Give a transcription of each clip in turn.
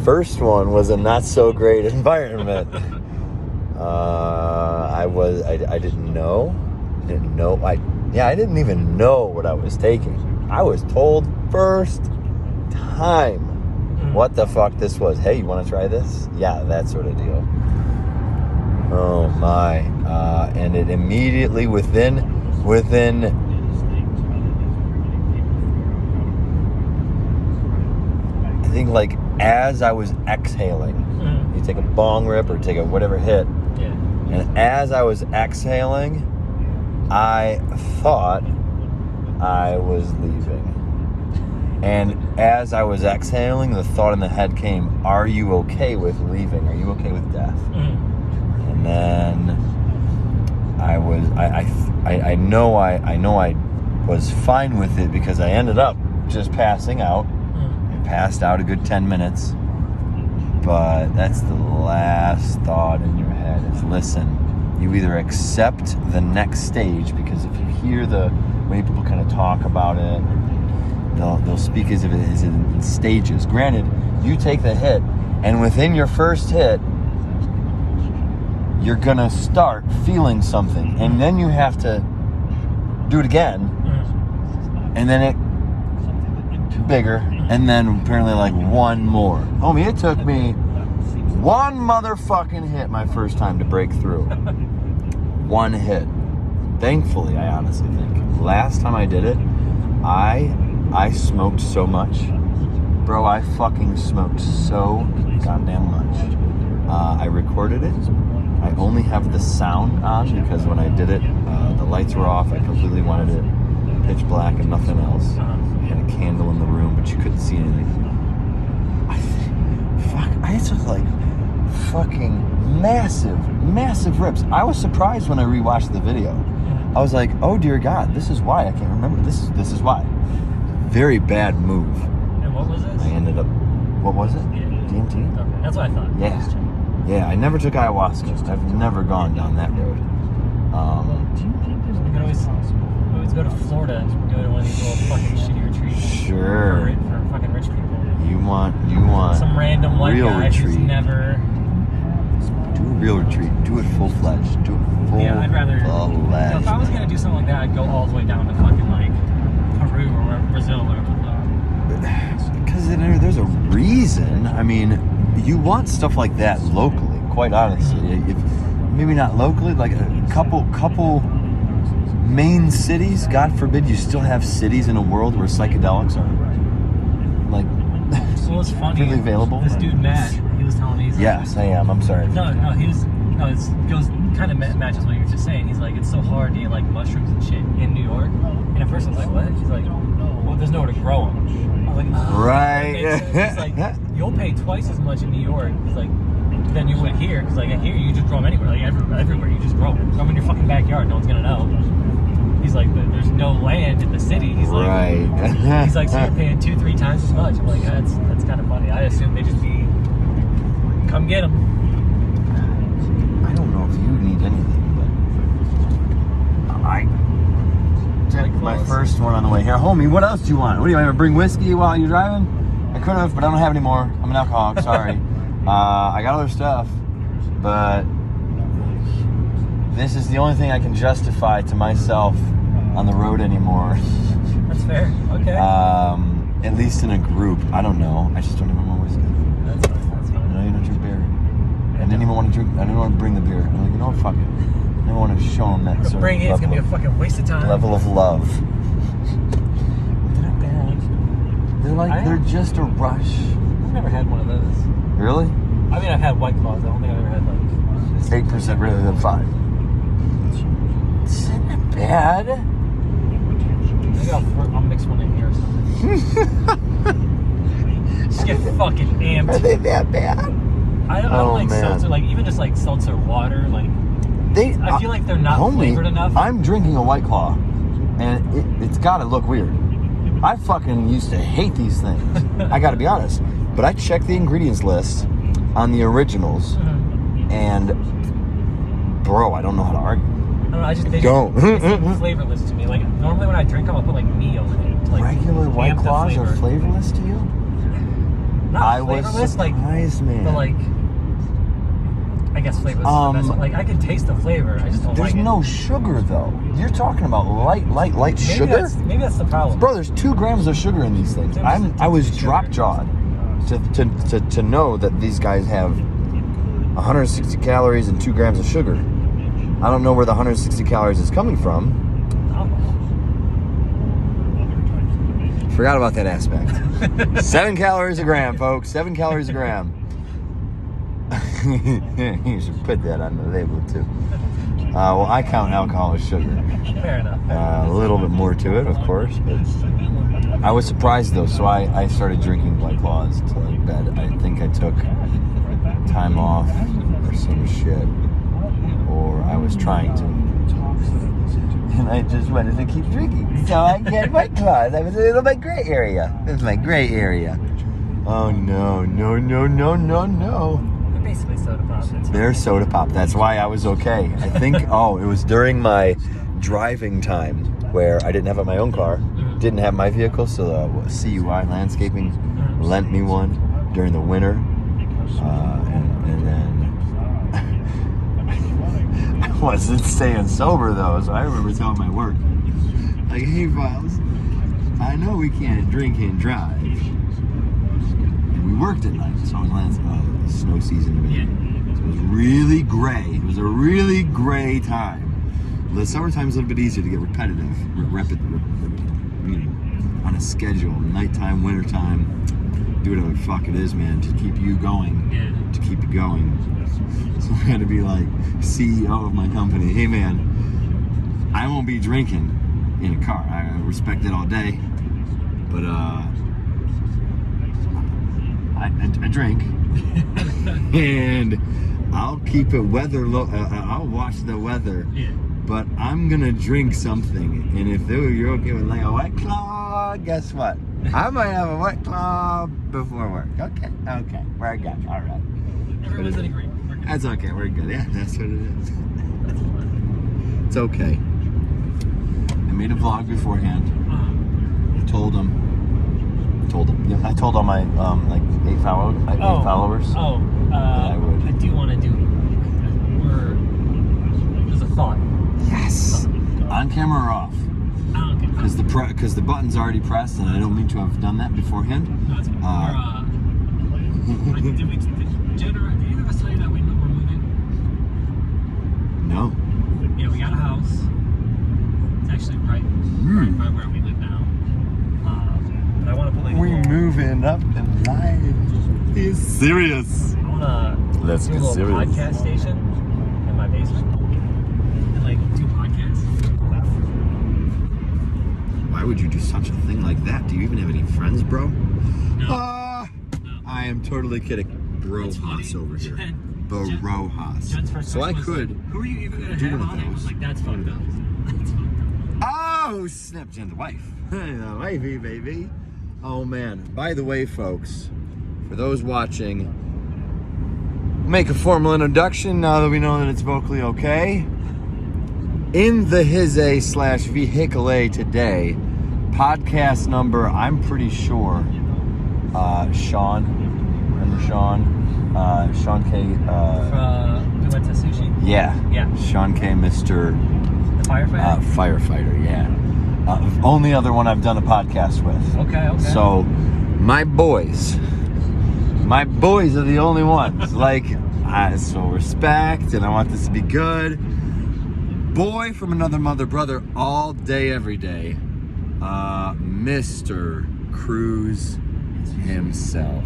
first one was a not so great environment. I didn't know. I didn't even know what I was taking. I was told first time what the fuck this was. Hey, you want to try this? Yeah, that sort of deal. Oh my. And it immediately within I think like as I was exhaling, you take a bong rip or take a whatever hit, and as I was exhaling, I thought I was leaving. And as I was exhaling, the thought in the head came, are you okay with leaving? Are you okay with death? And then I know I was fine with it because I ended up just passing out. I passed out a good 10 minutes. But that's the last thought in your head is, listen, you either accept the next stage, because if you hear the way people kind of talk about it, they'll speak as if it is in stages. Granted, you take the hit, and within your first hit, you're gonna start feeling something, and then you have to do it again, and then it bigger, and then apparently like one more. Homie, it took me one motherfucking hit my first time to break through. One hit. Thankfully, I honestly think. Last time I did it, I smoked so much. Bro, I fucking smoked so goddamn much. I recorded it. I only have the sound on because when I did it, the lights were off. I completely wanted it pitch black and nothing else. I had a candle in the room, but you couldn't see anything. I took like fucking massive rips. I was surprised when I rewatched the video. I was like, oh dear God, this is why. I can't remember. This is why. Very bad move. And what was this? I ended up, what was it? DMT? Okay, that's what I thought. Yeah, I never took ayahuasca. I've never gone down that road. You can always go to Florida and go to one of these little fucking shitty retreats. Sure. For fucking rich people. You want some random white real guy retreat. who's never. Do a real retreat. Do it full-fledged. Do it full-fledged. Yeah, I'd rather. If I was gonna do something like that, I'd go all the way down to fucking like Peru or Brazil or whatever. Because there's a reason. I mean, you want stuff like that locally. Quite honestly, if maybe not locally, like a couple main cities. God forbid you still have cities in a world where psychedelics are like it's funny. Freely available. This dude Matt, he was telling me. Yes, I am. I'm sorry. No, he was. No, it goes kind of matches what you were just saying. He's like, it's so hard to get like mushrooms and shit in New York. And at first I was like, what? He's like, well, there's nowhere to grow them. I was like, oh, right. He's like, you'll pay twice as much in New York. He's like, than you would here, because like here you just grow them anywhere. Like everywhere you just grow them. Grow them in your fucking backyard. No one's gonna know. He's like, there's no land in the city. He's like, right. He's like, so you're paying 2-3 times as much. I'm like, that's kind of funny. I assume they just be, come get them. I don't know if you need anything, but I took my first one on the way here. Homie, what else do you want? What do you want to bring whiskey while you're driving? I could have, but I don't have any more. I'm an alcoholic. Sorry. I got other stuff, but this is the only thing I can justify to myself on the road anymore. That's fair. Okay. At least in a group. I don't know. I just don't even want whiskey. That's fine. I know you don't drink beer. I didn't even want to drink. I didn't want to bring the beer. I'm like, you know what? Fuck it. I didn't want to show them that sort of bring it. It's gonna be a fucking waste of time. Level of love. They're not bad. They're just a rush. I've never had one of those. Really? I mean, I've had White Claws. I don't think I've ever had like 8% rather than 5. Isn't that bad? Maybe I'll mix one in here or something. Just get fucking amped. Are they that bad? I don't like seltzer. Like even just like seltzer water. Like I feel like they're not flavored enough. I'm drinking a White Claw, and it's got to look weird. I fucking used to hate these things. I got to be honest. But I checked the ingredients list on the originals, and bro, I don't know how to argue. I don't know, they seem flavorless to me. Like normally when I drink them, I'll put like meal in it. Like, regular White Claws are flavorless to you? Not flavorless, surprised, man. But like, I guess flavorless is the best one. Like, I can taste the flavor. I just don't like it. There's no sugar, though. You're talking about light sugar? Maybe that's the problem. Bro, there's 2 grams of sugar in these things. I was drop-jawed to know that these guys have 160 calories and 2 grams of sugar. I don't know where the 160 calories is coming from. Forgot about that aspect. 7 calories a gram, folks. 7 calories a gram. You should put that on the label, too. Well, I count alcohol as sugar. Fair enough. A little bit more to it, of course. But I was surprised, though, so I started drinking White Claws to like bed. I think I took time off or some shit. Or I was trying to. And I just wanted to keep drinking. So I get White Claws. I was a little bit gray area. It was my gray area. Oh, no. They're basically soda pop. They're soda pop. That's why I was okay. I think, it was during my driving time where I didn't have my own car, didn't have my vehicle, so the CUI Landscaping lent me one during the winter. And then I wasn't staying sober, though, so I remember telling my work, like, hey, Files, I know we can't drink and drive. And we worked at night, so it was snow season. Yeah. So it was really gray. It was a really gray time. The summertime's a little bit easier to get repetitive, on a schedule. Nighttime, wintertime, do whatever the fuck it is, man, to keep you going, to keep it going. So I had to be like CEO of my company. Hey, man, I won't be drinking in a car. I respect it all day, but I drink, and I'll keep it weather low. I'll watch the weather. Yeah. But I'm gonna drink something, and if you're okay with like a White Claw, guess what? I might have a White Claw before work. Okay, we're good. All right. Everyone's in agreement. That's okay. We're good. Yeah, that's what it is. It's okay. I made a vlog beforehand. Told them. Yeah, I told all my like 8 followers. I do want to do. There's a thought. Yes. On camera or off? Okay. Because the button's already pressed, and I don't mean to have done that beforehand. No, it's did you ever tell you that we're moving? No. Yeah, we got a house. It's actually right by where we live now. But I want to put like We're moving up in life. It's serious. I want to do a little podcast station in my basement and like do podcasts. Why would you do such a thing like that? Do you even have any friends, bro? No. I am totally kidding. Bro-hoss over here. Bro-hoss. So I could. Who are you even going to do have one of on it? I was those. like, that's fucked up. Oh, snap, Jen, the wife. The wifey, baby. Oh, man. By the way, folks, for those watching, make a formal introduction now that we know that it's vocally okay. In the His-A/Vehicle-A today, podcast number, I'm pretty sure, Sean. Remember Sean? Sean K. We went to sushi? Yeah. Sean K. Mr. The firefighter? Firefighter, yeah. Only other one I've done a podcast with. Okay. So, my boys are the only ones. Like, so respect, and I want this to be good. Boy from another mother, brother, all day, every day. Mr. Cruz himself.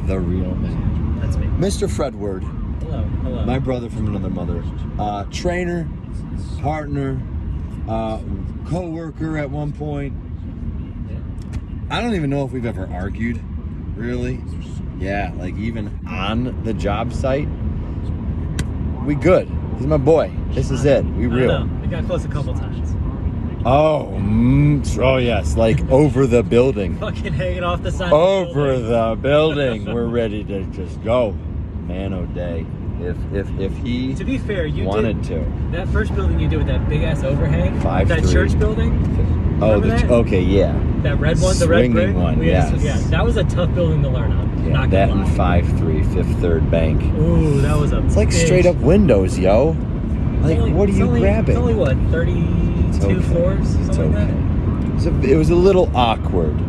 The real man. That's me. Mr. Fredward. Hello. My brother from another mother. Trainer, partner, co-worker at one point. I don't even know if we've ever argued, really. Yeah, like even on the job site. We good. He's my boy. This is it. We real. We got close a couple times. Oh yes, like over the building. Fucking hanging off the side Over the building. We're ready to just go. Man, oh day. if he to be fair, you wanted did, that first building you did with that big ass overhang, 5'3". that church building. Oh, that? Yeah. That red one, the swinging red brick one. yeah, that was a tough building to learn on. Yeah, that and 5'3", Fifth Third Bank. Ooh, that was a. It's like straight up windows, yo. Like, what are you grabbing? It's only what, 32 floors, something like that. It was a little awkward.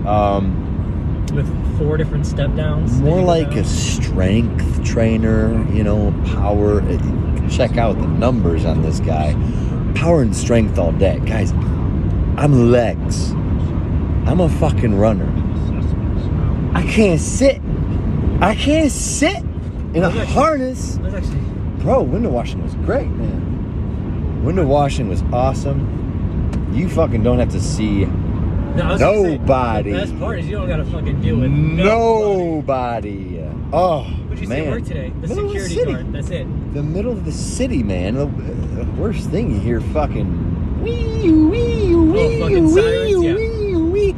With 4 different step downs. More like a strength trainer, power. Check out the numbers on this guy. Power and strength all day. Guys, I'm legs. I'm a fucking runner. I can't sit in a harness. Bro, window washing was great, man. Window washing was awesome. You fucking don't have to see nobody. The best part is you don't gotta fucking deal with nobody. Oh, What'd you man. say work today? The Middle of the security city. guard. That's it. The middle of the city, man. The worst thing, you hear fucking fucking sirens, yeah.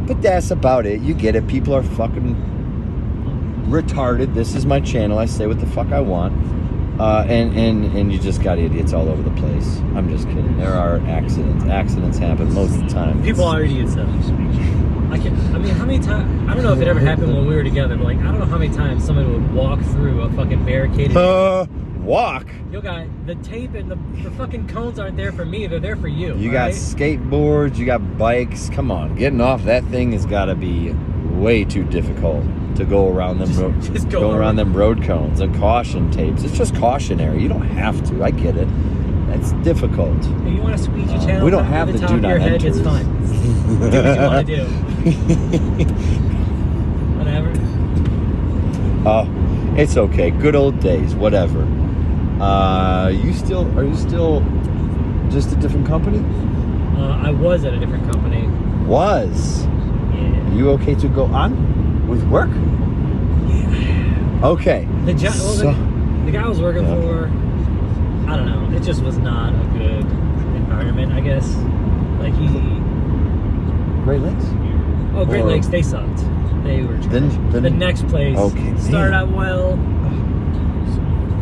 But that's about it. You get it. People are fucking retarded. This is my channel. I say what the fuck I want. And you just got idiots all over the place. I'm just kidding. There are accidents. Accidents happen most of the time. People are idiots, though. How many times? I don't know if it ever happened when we were together, but I don't know how many times somebody would walk through a fucking barricaded. Walk? Yo, guy, the tape and the fucking cones aren't there for me. They're there for you. You got skateboards. You got bikes. Come on, getting off that thing has got to be way too difficult to go around them. Go around them road cones and caution tapes. It's just cautionary. You don't have to. I get it. That's difficult. If you want to squeeze your channel, we don't have to do not enter. It's fine. Do what you want to do. Whatever. Oh, it's okay. Good old days. Whatever. Are you still just a different company? I was at a different company. Was? Yeah. Are you okay to go on with work? Yeah. Okay. The guy I was working for, I don't know. It just was not a good environment, I guess. Like Great Lakes? Oh, Great Lakes, they sucked. They were trash. The next place started out well.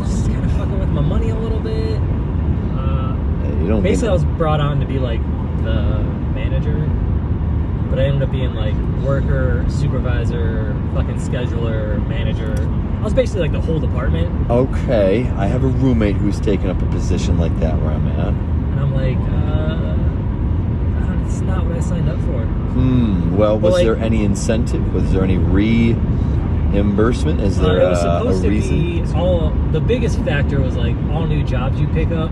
Just kind of fucking with my money a little bit. Basically, I was brought on to be like the manager, but I ended up being like worker, supervisor, fucking scheduler, manager. I was basically like the whole department. Okay, I have a roommate who's taken up a position like that where I'm at. And I'm like, it's not what I signed up for. Well, was there any incentive? Was there any reimbursement? Is there it was supposed a reason? The biggest factor was like all new jobs you pick up,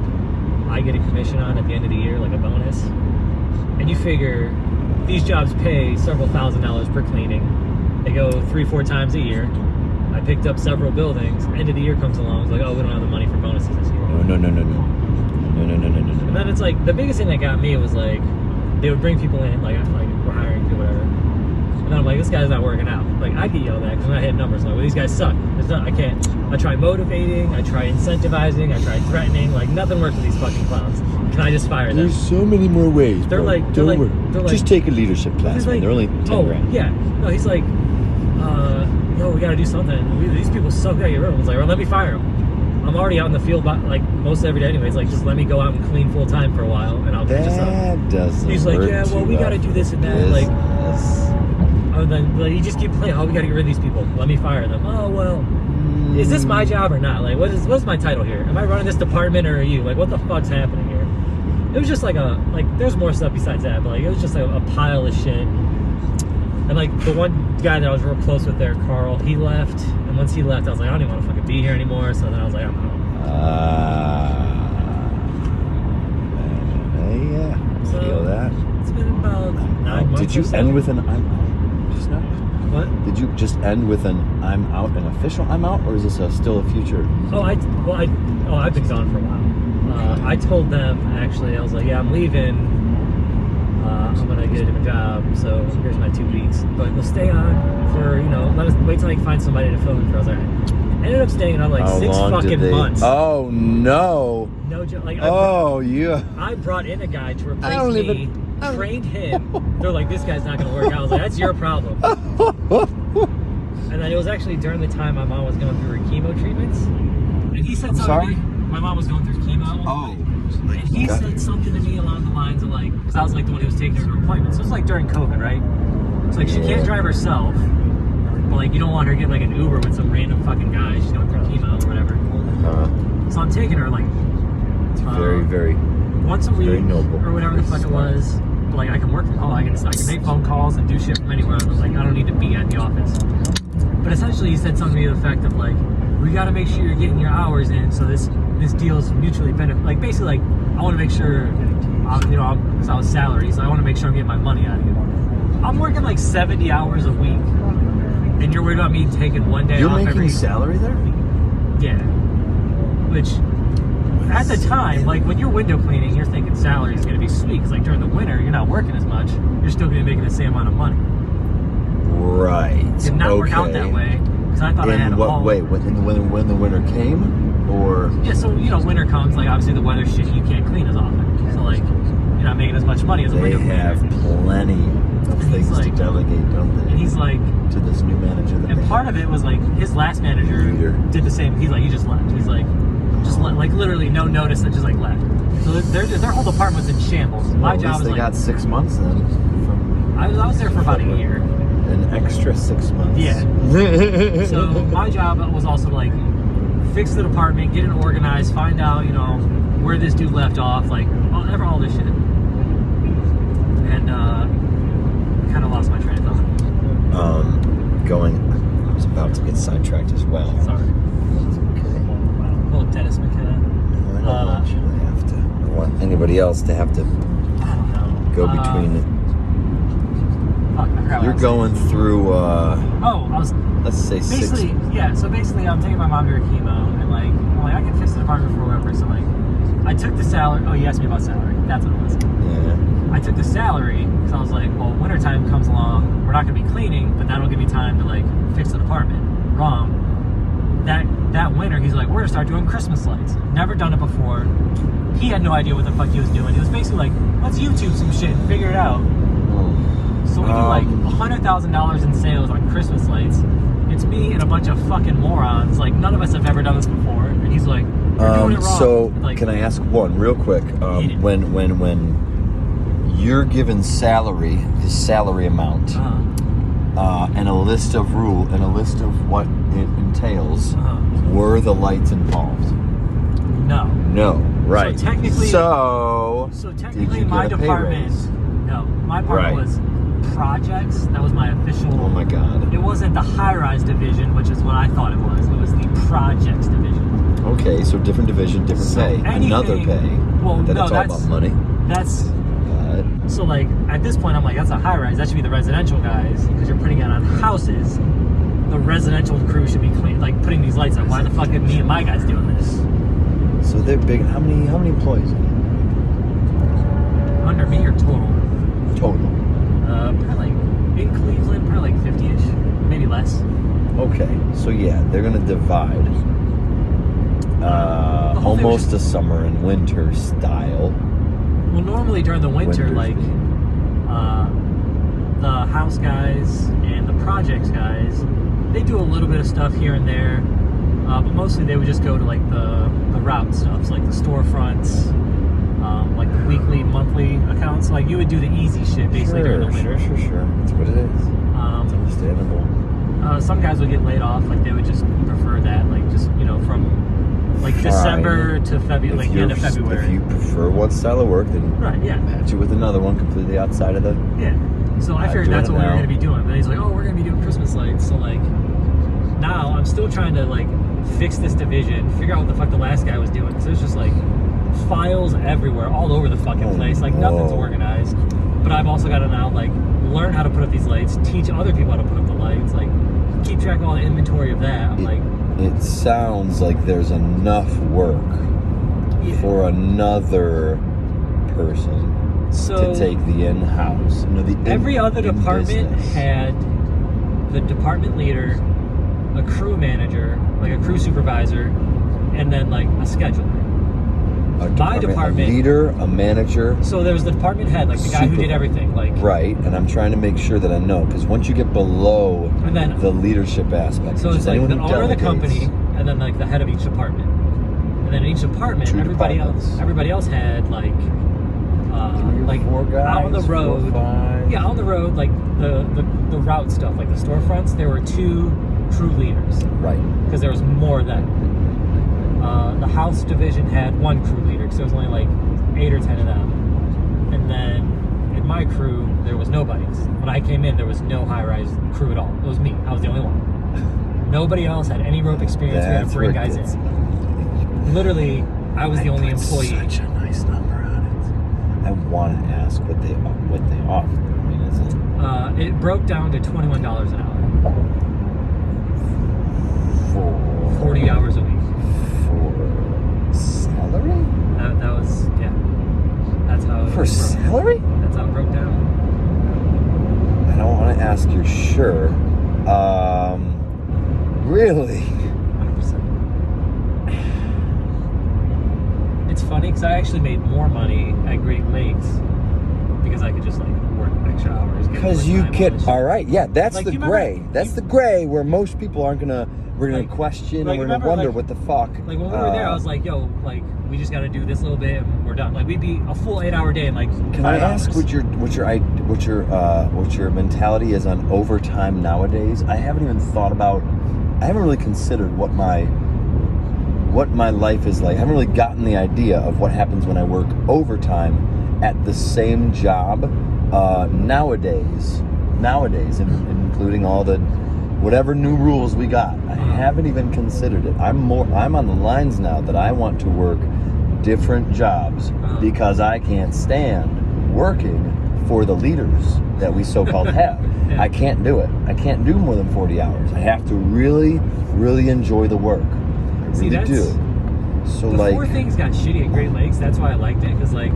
I get a commission on at the end of the year, like a bonus. And you figure these jobs pay several $1,000s per cleaning. They go 3-4 times a year. I picked up several buildings. End of the year comes along. It's like, oh, we don't have the money for bonuses this year. No. And then it's like, the biggest thing that got me was like, they would bring people in, like we're hiring people, whatever. And then I'm like, this guy's not working out. Like, I get yelled at because I'm not hitting numbers. I'm like, well, these guys suck. I can't. I try motivating. I try incentivizing. I try threatening. Like, nothing works with these fucking clowns. Can I just fire them? There's so many more ways. They're like, just take a leadership class. Like, they're only 10 grand. Yeah. No, he's like, we got to do something. These people suck out of your room. It's like, well, let me fire them. I'm already out in the field, like most every day anyways. Like, just let me go out and clean full time for a while, and I'll catch us up. That doesn't. He's like, yeah, well, we got to do this and that. Then you just keep playing. Oh, we got to get rid of these people. Let me fire them. Oh well, is this my job or not? Like, what's my title here? Am I running this department or are you? Like, what the fuck's happening here? It was just like there's more stuff besides that, but like it was just like a pile of shit. And like the one guy that I was real close with there, Carl, he left. And once he left, I was like, I don't even want to fucking be here anymore. So then I was like, I'm out. Yeah, I feel that. It's been about 9 months. Did you end with an I'm out just now? What? Did you just end with an I'm out, an official I'm out, or is this still a future? I've been gone for a while. I told them, actually, I was like, yeah, I'm leaving. I'm gonna get a different job, so here's my 2 weeks. But we'll stay on for, let us wait till I can find somebody to fill in for. I was like, I ended up staying on like 6 fucking months. Oh no! No joke. Like, I brought in a guy to replace me, trained him. They're like, this guy's not gonna work out. I was like, that's your problem. And then it was actually during the time my mom was going through her chemo treatments. And he said something to me. My mom was going through chemo. Oh. And he said something to me along the lines of like, because I was like the one who was taking her to appointments. So it was like during COVID, right? It's like she can't drive herself, but like you don't want her getting like an Uber with some random fucking guy. She's going through chemo or whatever. So I'm taking her like very once a week noble, or whatever the fuck it was. But like I can work from home. I can make phone calls and do shit from anywhere. I was like, I don't need to be at the office. But essentially, he said something to the effect of like, we got to make sure you're getting your hours in, so this deal is mutually benefit. Like basically, like I want to make sure, because I was salary, so I want to make sure I'm getting my money out of you. I'm working like 70 hours a week, and you're worried about me taking one day off. You're making salary there? Yeah. Which, at the time, like when you're window cleaning, you're thinking salary is going to be sweet. Because like during the winter, you're not working as much. You're still going to be making the same amount of money. Right. It did not work out that way. Because I thought I had in what way? When the winter came, or yeah. So winter comes. Like obviously the weather's shit. You can't clean as often. So like you're not making as much money as a window cleaner. They have plenty of things to delegate, don't they? And he's like to this new manager. And part of it was like his last manager did the same. He's like he just left. He's like like literally no notice and just like left. So their whole department was in shambles. My job was they like got 6 months then. I was there for about a year. An extra 6 months. Yeah. So my job was also to like fix the department, get it organized, find out where this dude left off, like all this shit. And kind of lost my train of thought. I was about to get sidetracked as well. Sorry. Dennis McKenna. No, I don't want you to have to. I don't want anybody else to have to go between it. Fuck, I forgot You're going through, I was... let's say basically, 6... Yeah, so basically I'm taking my mom to her chemo, and like, I'm like, I can fix the department for whoever, so like, I took the salary... Oh, you asked me about salary. That's what it was. Yeah. I took the salary, because I was like, well, wintertime comes along, we're not going to be cleaning, but that'll give me time to like, fix the department. Wrong. That winter, he's like, we're going to start doing Christmas lights. Never done it before. He had no idea what the fuck he was doing. He was basically like, let's YouTube some shit and figure it out. So we do like $100,000 in sales on Christmas lights. It's me and a bunch of fucking morons. Like, none of us have ever done this before. And he's like, you're doing it wrong. So, like, can I ask one real quick? When you're given salary, his salary amount, and a list of what it entails, were the lights involved? No, right. So technically, my department, my part was projects. That was my official. Oh my god. It wasn't the high-rise division, which is what I thought it was. It was the projects division. Okay, so different division, different pay, another pay. Well, then it's all about money. So like at this point, I'm like, that's a high-rise. That should be the residential guys because you're putting it on houses. The residential crew should be putting these lights up. Why the fuck are me and my guys doing this? So they're big. How many employees? Under me or total? Total. Probably in Cleveland, probably like 50-ish, maybe less. Okay, so yeah, they're gonna divide. Almost a summer and winter style. Well, normally during the winter, the house guys and the projects guys, they do a little bit of stuff here and there, but mostly they would just go to like the route stuff, so like the storefronts, like the weekly, monthly accounts. Like you would do the easy shit basically during the winter. Sure. That's what it is. It's understandable. Some guys would get laid off, like they would just prefer that, like just from like December to February, like the end of February. If you prefer one style of work, then match it with another one completely outside of the. Yeah. So I figured that's what we were going to be doing. But he's like, oh, we're going to be doing Christmas lights. So like now I'm still trying to like fix this division, figure out what the fuck the last guy was doing. So it's just like files everywhere, all over the fucking place. Like nothing's organized. But I've also got to now like learn how to put up these lights, teach other people how to put up the lights, like keep track of all the inventory of that. I'm like. It sounds like there's enough work for another person to take the in-house. Every other department had the department leader, a crew manager, like a crew supervisor, and then like a scheduler. My department, a leader, a manager. So there was the department head, like the guy who did everything, like right. And I'm trying to make sure that I know, because once you get below the leadership aspect, so it's like the owner of the company, and then like the head of each department. And then in each department, everybody else had like 4 guys, out on the road. 4, 5. Yeah, on the road, like the route stuff, like the storefronts. There were 2 crew leaders. Right. Because there was more than. The house division had 1 crew leader, because there was only like 8 or 10 of them. And then in my crew, there was nobody. When I came in, there was no high-rise crew at all. It was me. I was the only one. Nobody else had any rope experience. We had to bring guys in. Literally, I was the only employee. Such a nice number on it. I want to ask what they offer. I mean, is it? It broke down to $21 an hour. For 40 hours a week. For salary? That was, yeah. That's how it For salary? That's how it broke down. I don't want to ask you, sure. Really? 100%. It's funny because I actually made more money at Great Lakes because I could just like work extra hours. Because you get, all right, yeah, that's like, the gray. That's the gray where most people aren't gonna. We're gonna question and we're gonna wonder what the fuck. Like when we were there, I was like, "Yo, like we just got to do this little bit and we're done." Like we'd be a full 8-hour day in like 5 Can I ask hours. what your mentality is on overtime nowadays? I haven't even thought about. I haven't really considered what my life is like. I haven't really gotten the idea of what happens when I work overtime at the same job nowadays, including all the whatever new rules we got. I haven't even considered it. I'm on the lines now that I want to work different jobs because I can't stand working for the leaders that we so-called have. Yeah. I can't do it. I can't do more than 40 hours. I have to really, really enjoy the work. I really do. So before things got shitty at Great Lakes, that's why I liked it, because like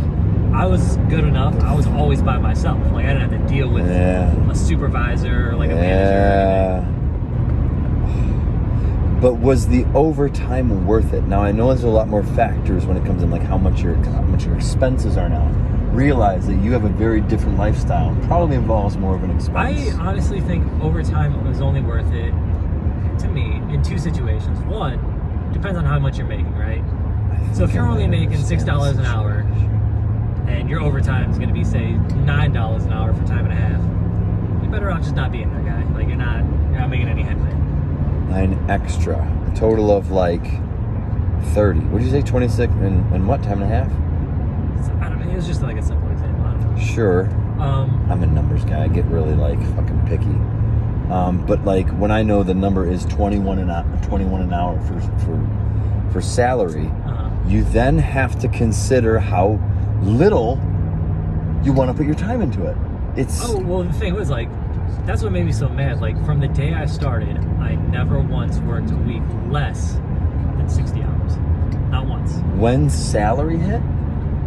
I was good enough. I was always by myself. Like I didn't have to deal with a supervisor or like a manager. But was the overtime worth it? Now I know there's a lot more factors when it comes in, like how much your expenses are now. Realize that you have a very different lifestyle. Probably involves more of an expense. I honestly think overtime was only worth it to me in 2 situations. One, depends on how much you're making, right? So if you're only making $6 an hour and your overtime is going to be, say, $9 an hour for time and a half, you're better off just not being that guy. Like you're not making any headway. 9 extra, a total of like 30. What did you say? 26 and what, time and a half? I don't know. It was just like a simple example. I don't know. Sure. I'm a numbers guy. I get really like fucking picky. But like when I know the number is 21 an hour for salary, you then have to consider how little you want to put your time into it. The thing was like, that's what made me so mad. Like from the day I started, I never once worked a week less than 60 hours. Not once. When salary hit?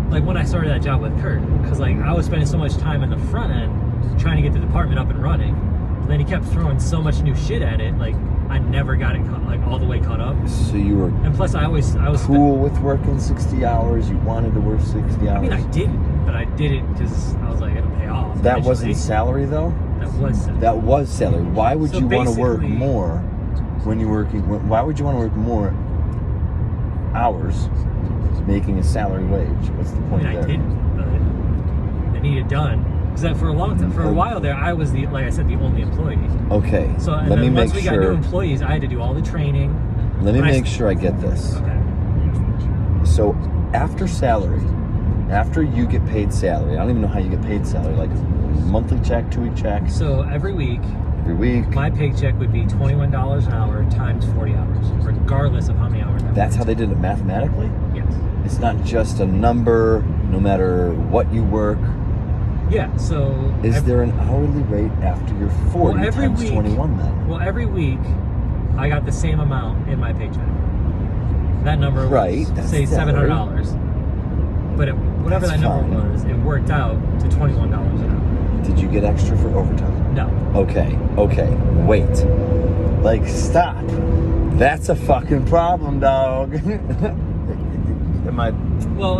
Like when I started that job with Kurt, because like I was spending so much time in the front end trying to get the department up and running. But then he kept throwing so much new shit at it, like I never got it all the way caught up. So you were, and plus I was cool with working 60 hours. You wanted to work 60 hours. I mean, I didn't, but I did it because I was like, it'll pay off. That wasn't salary though. That was salary. Why would you want to work more when you're working? Why would you want to work more hours making a salary wage? What's the point there? I didn't, but I needed it done. Because for a long time, for a while there, I was like I said, the only employee. Okay. So once we got new employees, I had to do all the training. Let me make sure I get this. Okay. So after salary, after you get paid salary, I don't even know how you get paid salary, like monthly check, 2-week check. So every week, my paycheck would be $21 an hour times 40 hours, regardless of how many hours. That's how they did it mathematically? Yes. It's not just a number, no matter what you work. Yeah, so... Is there an hourly rate after your 40 times 21 then? Well, every week, I got the same amount in my paycheck. That number was, say, $700. But whatever that number was, it worked out to $21 an hour. Did you get extra for overtime? No. Okay, wait. Like, stop. That's a fucking problem, dog.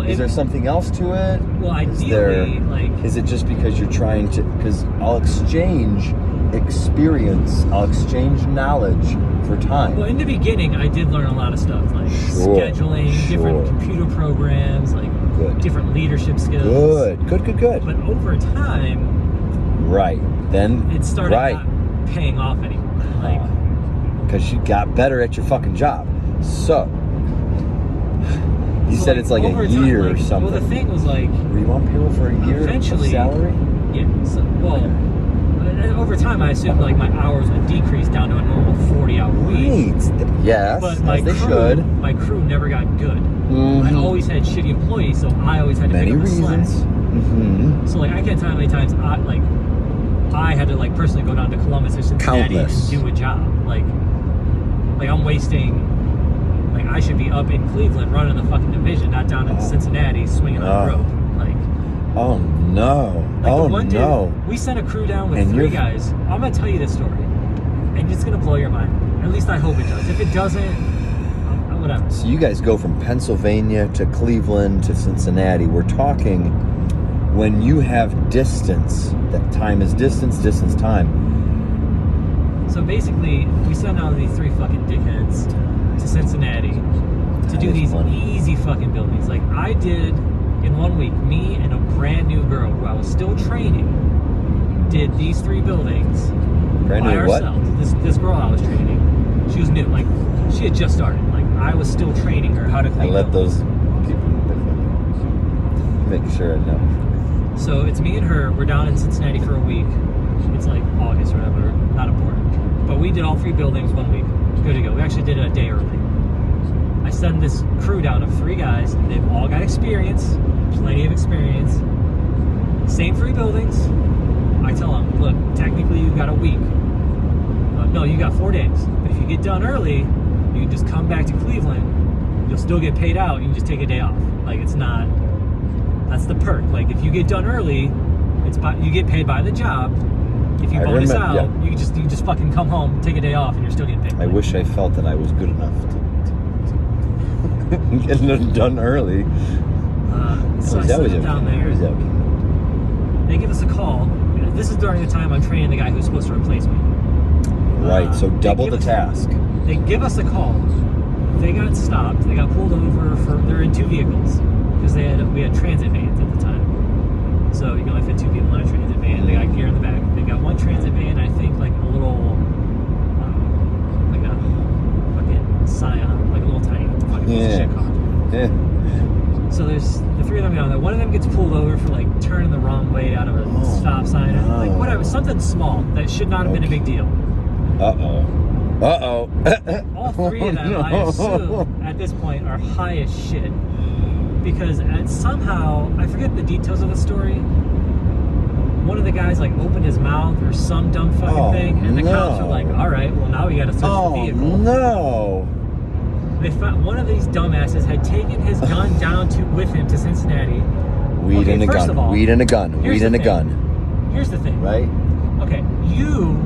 Is there something else to it? Well, ideally, is it just because you're trying to? Because I'll exchange experience, I'll exchange knowledge for time. Well, in the beginning, I did learn a lot of stuff, like scheduling, different computer programs, like different leadership skills. Good. But over time, then it started not paying off anymore. Because you got better at your fucking job. So you said it's like a year or something. Well, the thing was like, were you on payroll for a year eventually, of salary? Yeah. So, over time, I assumed like my hours would decrease down to a normal 40-hour week. Right. Yes, but as they should. My crew never got good. Mm-hmm. I always had shitty employees, so I always had to pick up the slack. Mm-hmm. So like, I can't tell how many times I had to like personally go down to Columbus or Cincinnati and do a job. Like I'm wasting. Like I should be up in Cleveland running the fucking division, not down in Cincinnati swinging on the rope. Like. Oh no! No! We sent a crew down with 3 guys. I'm gonna tell you this story, and it's gonna blow your mind. At least I hope it does. If it doesn't, whatever. So you guys go from Pennsylvania to Cleveland to Cincinnati. We're talking when you have distance. That time is distance, time. So basically, we sent out these 3 fucking dickheads to Cincinnati to do these easy fucking buildings. Like I did. In 1 week, me and a brand new girl who I was still training did these 3 buildings by ourselves. This girl I was training, she was new. Like she had just started. Like I was still training her how to clean. I let those people make sure I know. So it's me and her. We're down in Cincinnati for a week. It's like August or whatever. Not important. But we did all 3 buildings 1 week. Good to go. We actually did it a day early. I send this crew down of 3 guys. They've all got experience, plenty of experience. Same 3 buildings. I tell them, look, technically you got a week. No, you got 4 days. But if you get done early, you can just come back to Cleveland. You'll still get paid out. You can just take a day off. Like it's not. That's the perk. Like if you get done early, you get paid by the job. If you bonus out, you just fucking come home, take a day off, and you're still getting paid. I wish I felt that I was good enough to get it done early. So I sent them down there. They give us a call. This is during the time I'm training the guy who's supposed to replace me. Right, so double the task. They give us a call. They got stopped. They got pulled over they're in 2 vehicles because we had transit vans at the time. So you can only fit 2 people in a transit van. They got gear in the back. They got 1 transit van. I think like a little, like a fucking Scion, like a little tiny fucking piece of shit car. Yeah. So there's the 3 of them down there. One of them gets pulled over for like turning the wrong way out of a stop sign, like whatever, something small that should not have been a big deal. Uh-oh. All 3 of them, I assume, at this point, are high as shit. Because somehow, I forget the details of the story, one of the guys like opened his mouth or some dumb fucking thing, and the cops were like, alright, well now we gotta search the vehicle. No! They found one of these dumbasses had taken his gun down with him to Cincinnati. Weed and a gun. Weed and a gun. Here's the thing. Right? Okay, you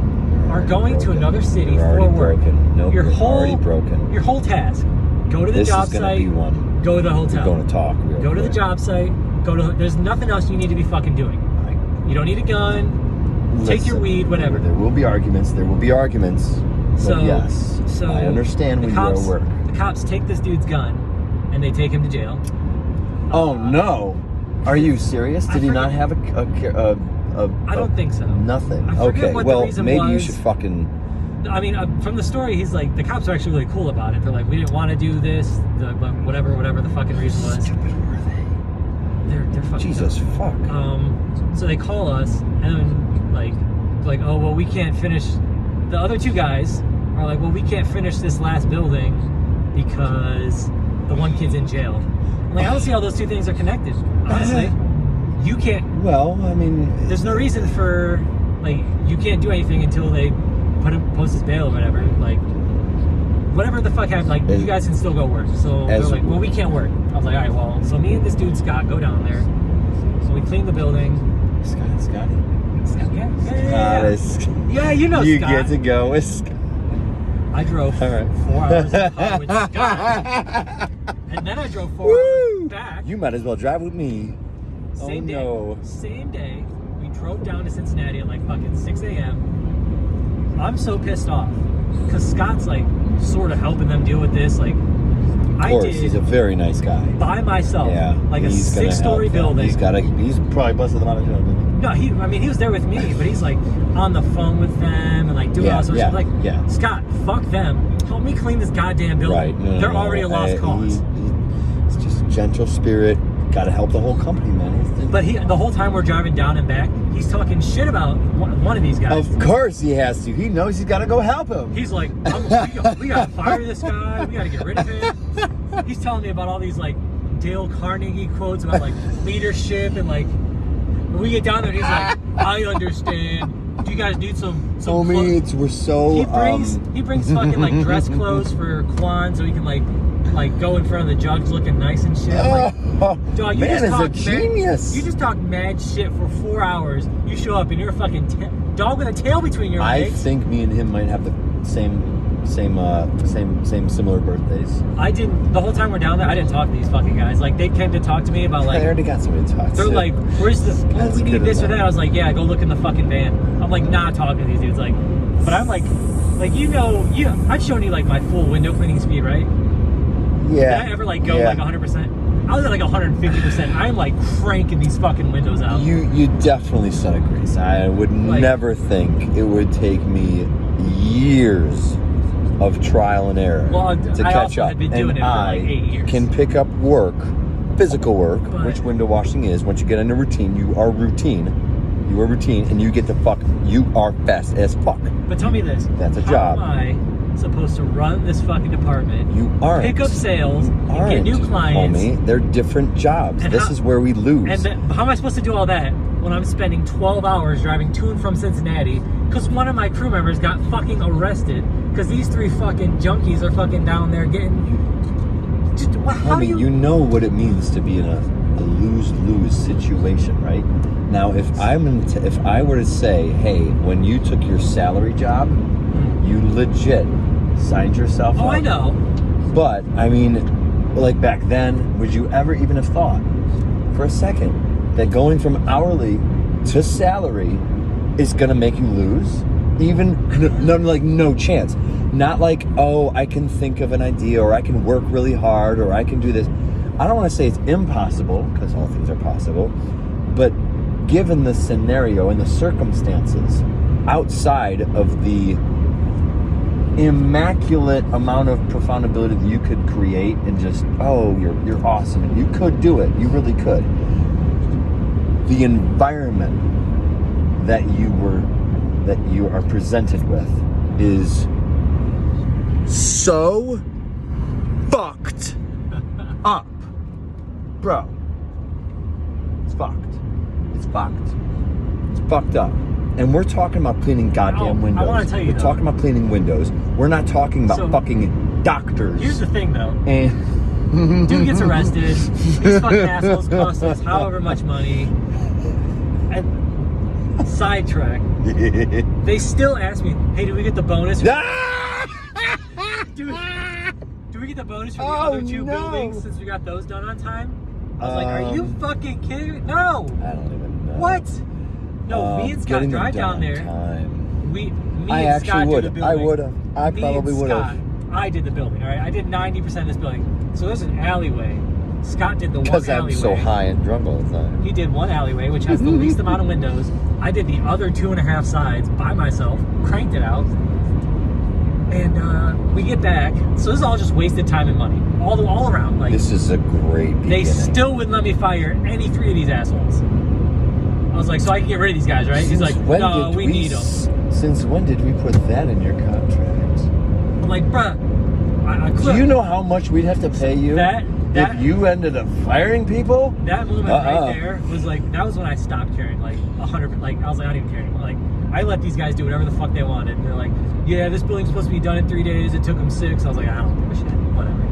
are going to another city for work. Nope, you're already broken. Your whole task. Go to the job site. Go to the hotel. We're going to talk. Go to the job site. There's nothing else you need to be fucking doing. You don't need a gun. Take your weed, whatever. There will be arguments. So yes, I understand when you're at work. The cops take this dude's gun and they take him to jail. Oh no! Are you serious? Did he not have a I don't think so. Nothing. Okay, well, maybe you should fucking. I mean, from the story, he's like, the cops are actually really cool about it. They're like, we didn't want to do this, but whatever the fucking reason was. Stupid were they? They're fucking Jesus fuck. So they call us and like, oh well, we can't finish. The other 2 guys are like, well, we can't finish this last building because the 1 kid's in jail. I'm like, I don't see how those 2 things are connected. Honestly, you can't. Well, I mean, there's no reason for you can't do anything until they post his bail or whatever. Like, whatever the fuck happened. Like, you guys can still go work. So they're like, well, we can't work. I was like, all right, well, so me and this dude Scott go down there. So we clean the building. Scotty. Yeah, you know you Scott. You get to go with Scott. I drove 4 hours in the car with Scott. And then I drove 4 hours back. You might as well drive with me. Same day. No. Same day. We drove down to Cincinnati at like fucking 6 a.m. I'm so pissed off because Scott's like sort of helping them deal with this. Like, of course, he's a very nice guy. By myself. Yeah. Like a 6-story building. He's probably busted them out of jail, didn't he? No, he was there with me, but he's like on the phone with them and like doing all sorts of stuff. Like, Scott, fuck them. Help me clean this goddamn building. Right. No, They're already a lost cause. It's just gentle spirit. Got to help the whole company, man. But the whole time we're driving down and back, he's talking shit about one of these guys. Of course he has to. He knows he's got to go help him. He's like, we got to fire this guy. We got to get rid of him. He's telling me about all these like Dale Carnegie quotes about like leadership and like. When we get down there, he's like, I understand. Do you guys need some clothes? We're so. He brings fucking like dress clothes for Quan so he can like go in front of the judge looking nice and shit. Like, dog, you man is a genius. You just talk mad shit for 4 hours. You show up and you're a fucking dog with a tail between your legs. I think me and him might have the same similar birthdays. I didn't. The whole time we're down there, I didn't talk to these fucking guys. Like, they came to talk to me about like. I already got somebody to talk to. They're like, "Where's the? Oh, we need this or that." I was like, "Yeah, go look in the fucking van." I'm like, not talking to these dudes. Like, but I'm like I've shown you like my full window cleaning speed, right? Yeah. Did I ever like go like 100%? I was at like 150%. I'm like cranking these fucking windows out. You definitely set a grace. I would never think it would take me years of trial and error to catch up. Had been doing it for like 8 years. Can pick up work, physical work, which window washing is. Once you get into routine, you are routine, and you get the fuck. You are fast as fuck. But tell me this: that's a job. How am I supposed to run this fucking department? You aren't. Pick up sales, and get new clients. Homie, they're different jobs. This is where we lose. And how am I supposed to do all that when I'm spending 12 hours driving to and from Cincinnati? Because one of my crew members got fucking arrested because these 3 fucking junkies are fucking down there getting. You know what it means to be in a lose-lose situation, right? Now, if I were to say, hey, when you took your salary job, you legit signed yourself up. Oh, I know. But I mean, like back then, would you ever even have thought for a second that going from hourly to salary is gonna make you lose? Even no chance. Not like, oh, I can think of an idea, or I can work really hard, or I can do this. I don't want to say it's impossible, because all things are possible, but given the scenario and the circumstances, outside of the immaculate amount of profound ability that you could create and just, oh, you're awesome, and you could do it, you really could. The environment that you are presented with is so fucked up, bro. It's fucked up. And we're talking about cleaning goddamn windows. I want to tell you, we're talking about cleaning windows. We're not talking about fucking doctors. Here's the thing, though. And dude gets arrested. These fucking assholes cost us however much money. And sidetrack. They still ask me, "Hey, did we get the bonus?" Do we get the bonus for the other 2 buildings since we got those done on time? I was like, "Are you fucking kidding me?" No. I don't even know. What? No, me and Scott drive down there. Me and Scott did the building. I would have. I probably would have. I did the building, all right? I did 90% of this building. So there's an alleyway. Scott did the one alleyway. Because I'm so high and drunk all the time. He did one alleyway, which has the least amount of windows. I did the other 2.5 sides by myself, cranked it out. And we get back. So this is all just wasted time and money. All around. Like, this is a great beginning. They still wouldn't let me fire any 3 of these assholes. I was like, so I can get rid of these guys, right? He's like, no, we need them. Since when did we put that in your contract? I'm like, bruh. Do you know how much we'd have to pay you if you ended up firing people? That moment right there was like, that was when I stopped caring. Like, 100%. Like, I was like, I don't even care anymore. Like, I let these guys do whatever the fuck they wanted. And they're like, yeah, this building's supposed to be done in 3 days. It took them 6. I was like, I don't give a shit. Whatever.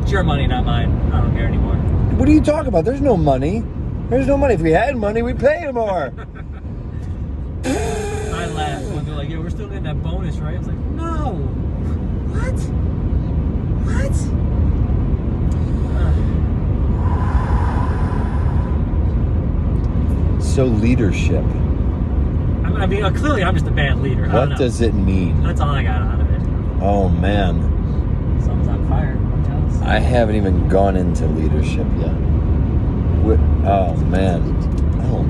It's your money, not mine. I don't care anymore. What are you talking about? There's no money. There's no money. If we had money, we'd pay you more. I laughed when they're like, yeah, we're still getting that bonus, right? I was like, no. What? So leadership. I mean, clearly I'm just a bad leader. I don't What know. does it mean? That's all I got out of it. Oh, man. Something's on fire. I'm jealous. I haven't even gone into leadership yet. Oh, man. Oh,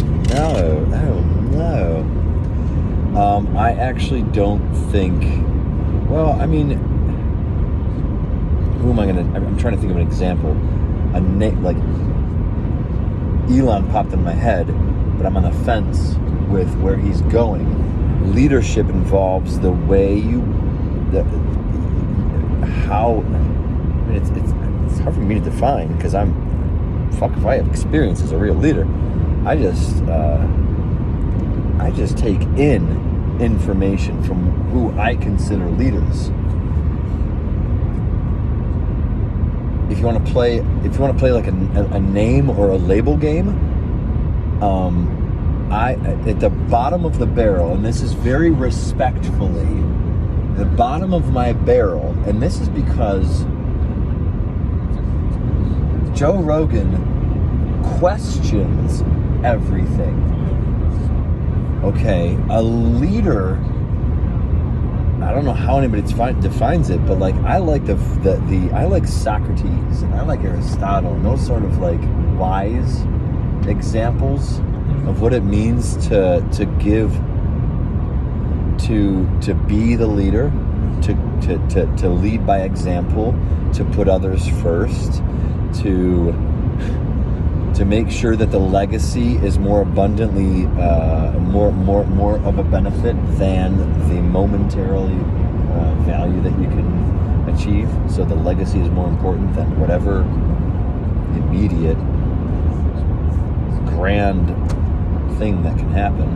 no. I actually don't think... Well, I mean... Who am I going to... I'm trying to think of an example. Like... Elon popped in my head, but I'm on the fence with where he's going. Leadership involves the way you... how... I mean, it's hard for me to define, because if I have experience as a real leader. I just take in information from who I consider leaders. If you want to play like a name or a label game, at the bottom of the barrel, and this is very respectfully, the bottom of my barrel, and this is because Joe Rogan questions everything. Okay, a leader, I don't know how anybody defines it, but like I like I like Socrates and I like Aristotle and those sort of like wise examples of what it means to be the leader, to lead by example, to put others first, to make sure that the legacy is more abundantly more of a benefit than the momentarily value that you can achieve. So the legacy is more important than whatever immediate grand thing that can happen.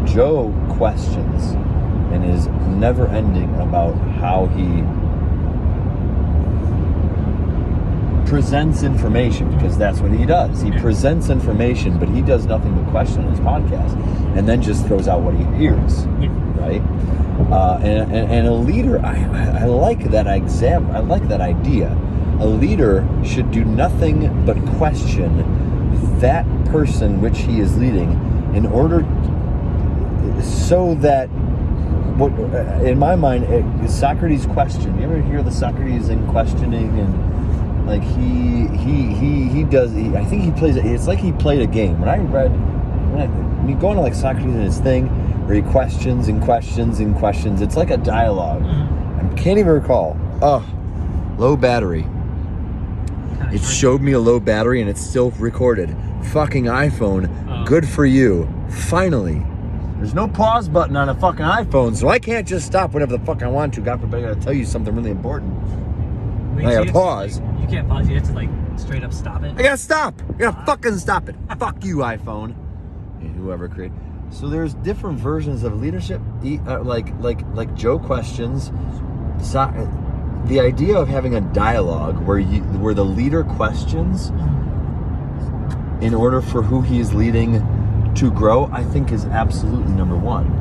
Joe questions and is never ending about how he presents information, because that's what he does. He presents information, but he does nothing but question in his podcast and then just throws out what he hears, right? And a leader, I like that example. I like that idea. A leader should do nothing but question that person which he is leading in order so that, what in my mind, Socrates' question. You ever hear the Socrates in questioning and like he does. I think he plays. It's like he played a game. When you go into like Socrates and his thing, where he questions and questions and questions. It's like a dialogue. I can't even recall. Oh, low battery. It showed me a low battery and it's still recorded. Fucking iPhone. Good for you. Finally. There's no pause button on a fucking iPhone, so I can't just stop whenever the fuck I want to. God forbid I gotta tell you something really important. I gotta pause. You can't pause. You have to like straight up stop it. I gotta stop. I gotta fucking stop it. Fuck you, iPhone. And whoever created. So there's different versions of leadership. Like Joe questions. The idea of having a dialogue where the leader questions in order for who he is leading to grow, I think is absolutely number one.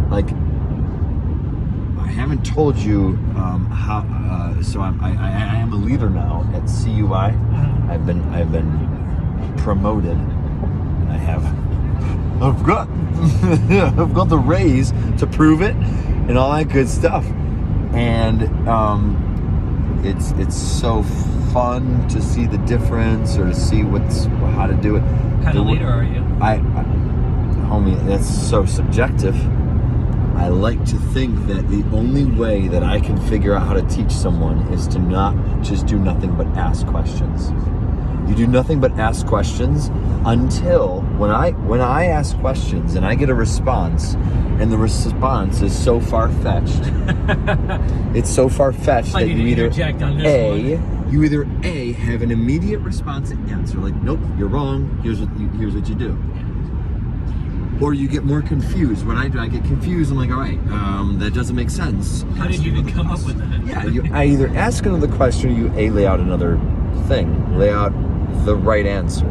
Like, I haven't told you how. So I am a leader now at CUI. I've been promoted, and I've got the raise to prove it, and all that good stuff. And it's so fun to see the difference, or to see how to do it. What kind of leader are you? Homie, that's so subjective. I like to think that the only way that I can figure out how to teach someone is to not just do nothing but ask questions. You do nothing but ask questions until when I ask questions and I get a response, and the response is so far-fetched. It's so far-fetched that you either have an immediate response and answer, like, nope, you're wrong, here's what you do. Or you get more confused. When I get confused, I'm like, all right, that doesn't make sense. How did you even come up with that? Yeah, I either ask another question or you lay out another thing, lay out the right answer.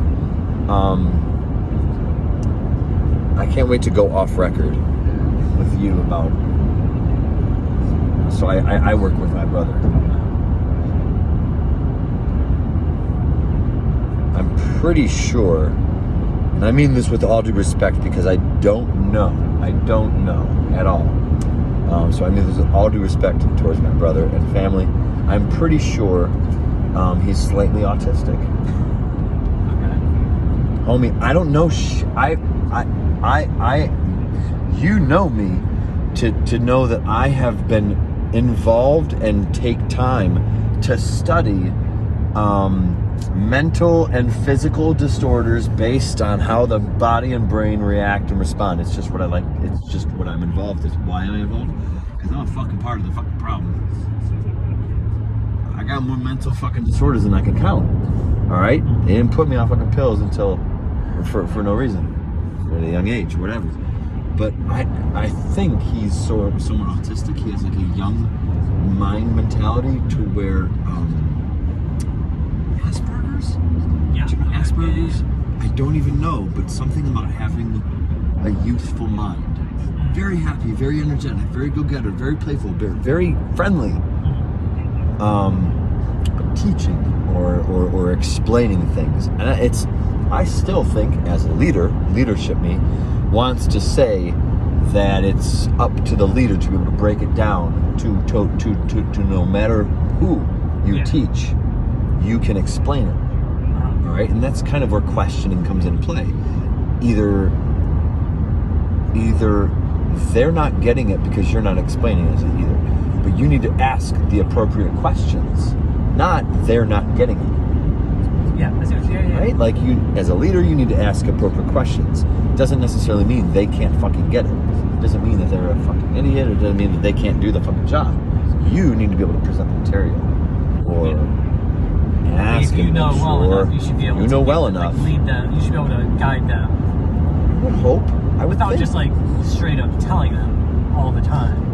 I can't wait to go off record with you about. So I work with my brother. I'm pretty sure And I mean this with all due respect because I don't know at all. So I mean this with all due respect towards my brother and family. I'm pretty sure he's slightly autistic. Okay. Homie, I don't know. You know me to know that I have been involved and take time to study mental and physical disorders based on how the body and brain react and respond. It's just what I like. It's just what I'm involved. It's why I'm involved. Because I'm a fucking part of the fucking problem. I got more mental fucking disorders than I can count. All right? They didn't put me on fucking pills until for no reason. At a young age, whatever. But I think he's somewhat autistic. He has like a young mind mentality to where Asperger's? Yeah. Asperger's? I don't even know, but something about having a youthful mind. Very happy, very energetic, very go-getter, very playful, very friendly. But teaching or explaining things. And I still think as a leadership me wants to say that it's up to the leader to be able to break it down to no matter who you teach, you can explain it. All right, and that's kind of where questioning comes into play. Either they're not getting it because you're not explaining it either, but you need to ask the appropriate questions, not they're not getting it. Yeah, I see what you're saying. Right? Like you, as a leader, you need to ask appropriate questions. Doesn't necessarily mean they can't fucking get it. Doesn't mean that they're a fucking idiot, or doesn't mean that they can't do the fucking job. You need to be able to present the material, or ask if you know them, well enough, you should be able to enough. Like, lead them. You should be able to guide them. I would hope. I would without think. just like straight up telling them all the time.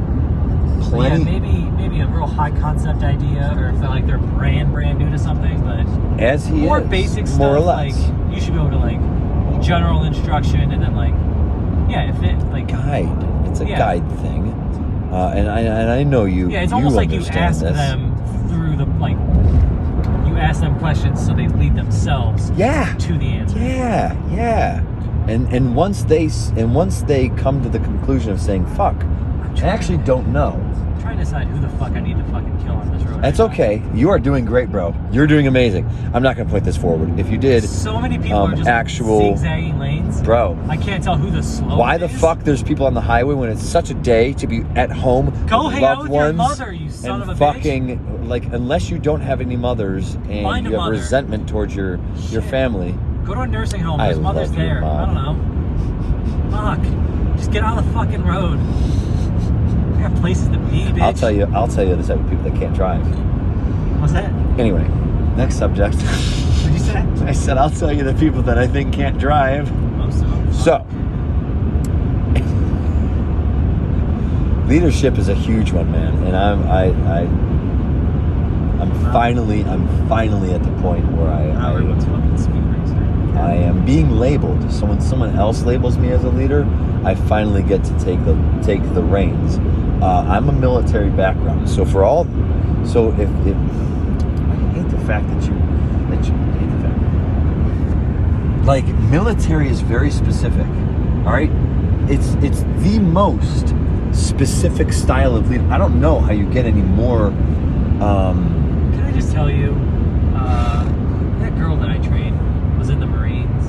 Plenty. Yeah, maybe a real high concept idea, or if they're like they're brand new to something, but as he more is, basic stuff, more or less. like you should be able to like general instruction, and then like if it like guide. It's a guide thing, and I know you. Yeah, it's almost like you ask this. them through the like you ask them questions so they lead themselves. To the answer. Yeah. And once they come to the conclusion of saying fuck, I actually don't know. I'm trying to decide who the fuck I need to fucking kill on this road. That's okay. You are doing great, bro. You're doing amazing. I'm not going to point this forward. If you did, so many people are just zigzagging lanes. Bro, I can't tell who the slow why the fuck there's people on the highway when it's such a day to be at home Go with hang loved out with ones your mother, you son of a fucking bitch. Like, unless you don't have any mothers and Find you a have mother. resentment towards your family. Go to a nursing home. I His mother's love your there. mom. I don't know. Fuck. Just get on the fucking road. I got places to be, bitch. I'll tell you the type of people that can't drive. What's that? Anyway, next subject. What'd you say? I said I'll tell you the people that I think can't drive. So, leadership is a huge one, man, and I'm finally at the point where I am being labeled. So when someone else labels me as a leader, I finally get to take the reins. I'm a military background, so if I hate the fact that you hate the fact. Like, military is very specific. All right, it's the most specific style of leader. I don't know how you get any more. Can I just tell you, that girl that I trained was in the Marines.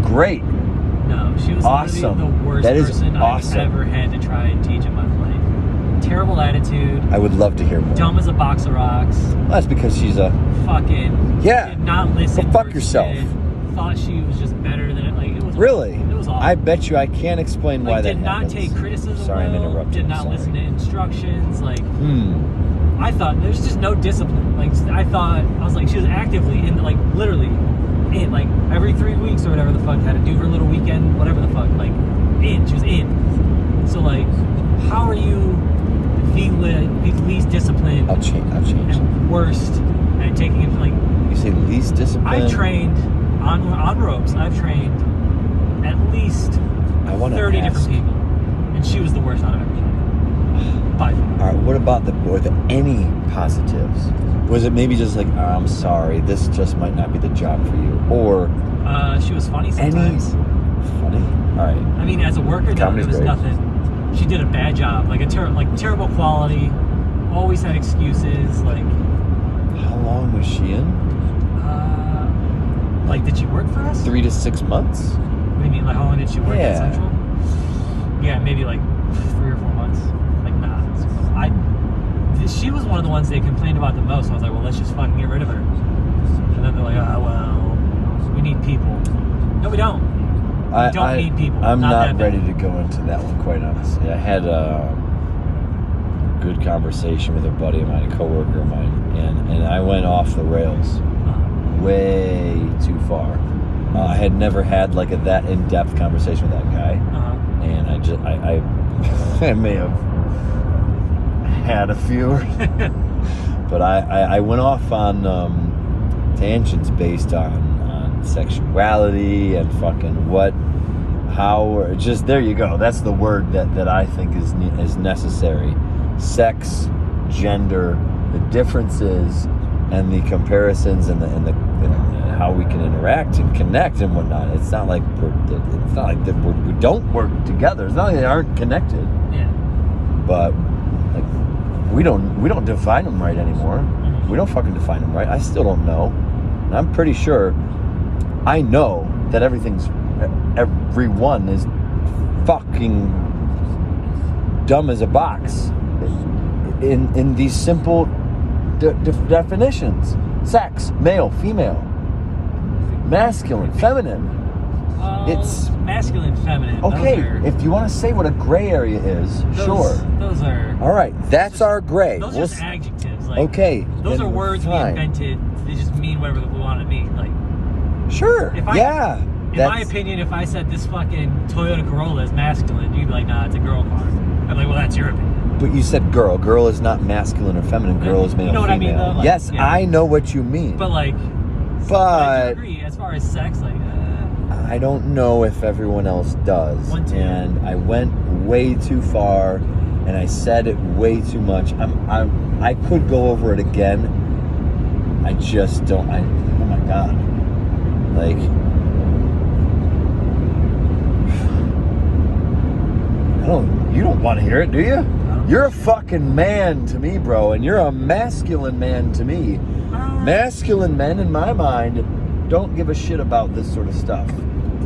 Great. No, she was awesome. literally the worst person I've ever had to try and teach in my life. Terrible attitude. I would love to hear more. Dumb as a box of rocks. Well, that's because she's a fucking did not listen. Go fuck yourself. Shit. Thought she was just better than it. Like, it was really. It was awful. I bet you I can't explain why that happens. Did not take criticism. Sorry, I'm interrupting. Did not listen to instructions. Like, I thought there's just no discipline. Like, I was like, she was actively in, like, literally in, like, every 3 weeks or whatever the fuck, had to do her little weekend, whatever the fuck, like, she was in. So, like, how are you the least disciplined? I'll change. And worst at taking it, like, you say least disciplined? I've trained on ropes. I've trained at least 30 different people, and she was the worst out of everything. By far. All right. What about any positives? Was it maybe just like, I'm sorry, this just might not be the job for you, or She was funny sometimes. Funny? All right. I mean, as a worker, though, Comedy's there was great. nothing. She did a bad job. Like, terrible quality. Always had excuses. Like, How long was she in? like, did she work for us? 3 to 6 months. What do you mean? Like, how long did she work at Central? Yeah, maybe like 3 or 4 months. Like, nah. She was one of the ones they complained about the most. I was like, well, let's just fucking get rid of her. And then they're like, oh, well, we need people. No, we don't. We don't need people. I'm not that ready bad. to go into that one, quite honestly. I had a good conversation with a buddy of mine, a coworker of mine, and I went off the rails way too far. I had never had like that in-depth conversation with that guy, and I may have had a few, but I went off on tangents based on sexuality and fucking how, just there you go. That's the word that I think is necessary. Sex, gender, the differences, and the comparisons, and how we can interact and connect and whatnot. It's not like we don't work together. It's not like they aren't connected. Yeah. But like we don't define them right anymore. Mm-hmm. We don't fucking define them right. I still don't know. And I'm pretty sure I know that everyone is fucking dumb as a box in these simple definitions. Sex, male, female, masculine, feminine. It's masculine, feminine. okay. If you want to say what a gray area is, sure. Those are all right. That's our gray. Those are just adjectives. Like, okay. Those are words we invented. They just mean whatever we want to mean. Like, sure. In my opinion, if I said this fucking Toyota Corolla is masculine, you'd be like, nah, it's a girl car. I'm like, well, that's your opinion. But you said girl. Girl is not masculine or feminine. Girl is male. You know what female. I mean, though? Like, yes, yeah. I know what you mean. But like, I do agree. As far as sex, like, I don't know if everyone else does. And I went way too far, and I said it way too much. I could go over it again. I just don't. Oh my god. Like, you don't want to hear it, do you? You're a fucking man to me, bro, and you're a masculine man to me. Masculine men, in my mind, don't give a shit about this sort of stuff.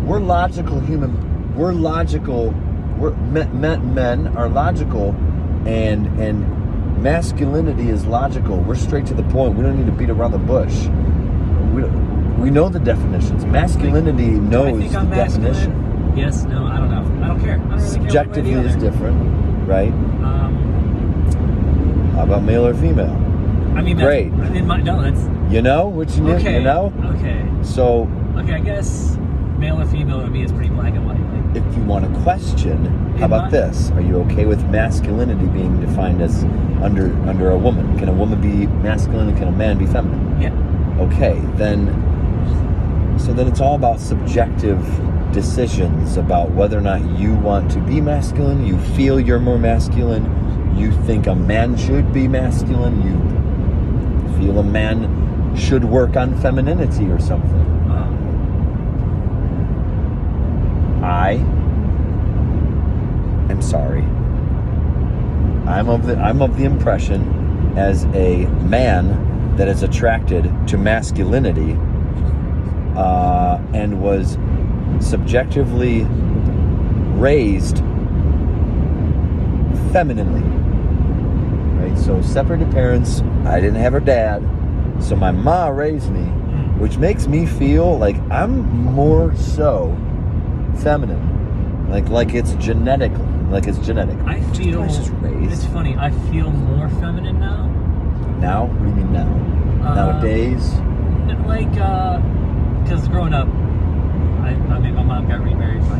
We're logical human. We're logical. Men are logical, and masculinity is logical. We're straight to the point. We don't need to beat around the bush. We know the definitions. Masculinity knows the definition. Yes, no, I don't know. I don't care. I don't really Subjectively care is different, right? How about male or female? I mean, great. That's. You know what you need? Okay. You know? Okay. So. Okay, I guess male or female to me is pretty black and white. Like, if you want to question, how about this? Are you okay with masculinity being defined as under a woman? Can a woman be masculine and can a man be feminine? Yeah. Okay, then it's all about subjective decisions about whether or not you want to be masculine, you feel you're more masculine, you think a man should be masculine, you feel a man should work on femininity or something. I am sorry. I'm of the impression, as a man that is attracted to masculinity, and was subjectively raised femininely, right? So separated parents. I didn't have her dad, so my ma raised me, which makes me feel like I'm more so feminine, like it's genetic. I feel. It's funny. I feel more feminine now. Now? What do you mean now? Nowadays? Like, because growing up, I mean, my mom got remarried by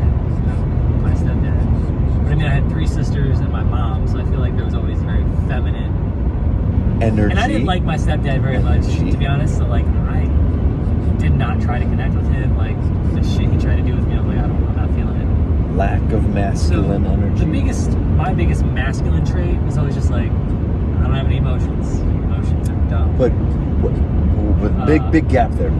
my stepdad. But I mean, I had 3 sisters and my mom, so I feel like there was always very feminine energy. And I didn't like my stepdad very much, to be honest. So like, I did not try to connect with him. Like, the shit he tried to do with me, I'm like, I'm not feeling it. Lack of masculine energy. My biggest masculine trait was always just like, I don't have any emotions. Emotions are dumb. But big gap there.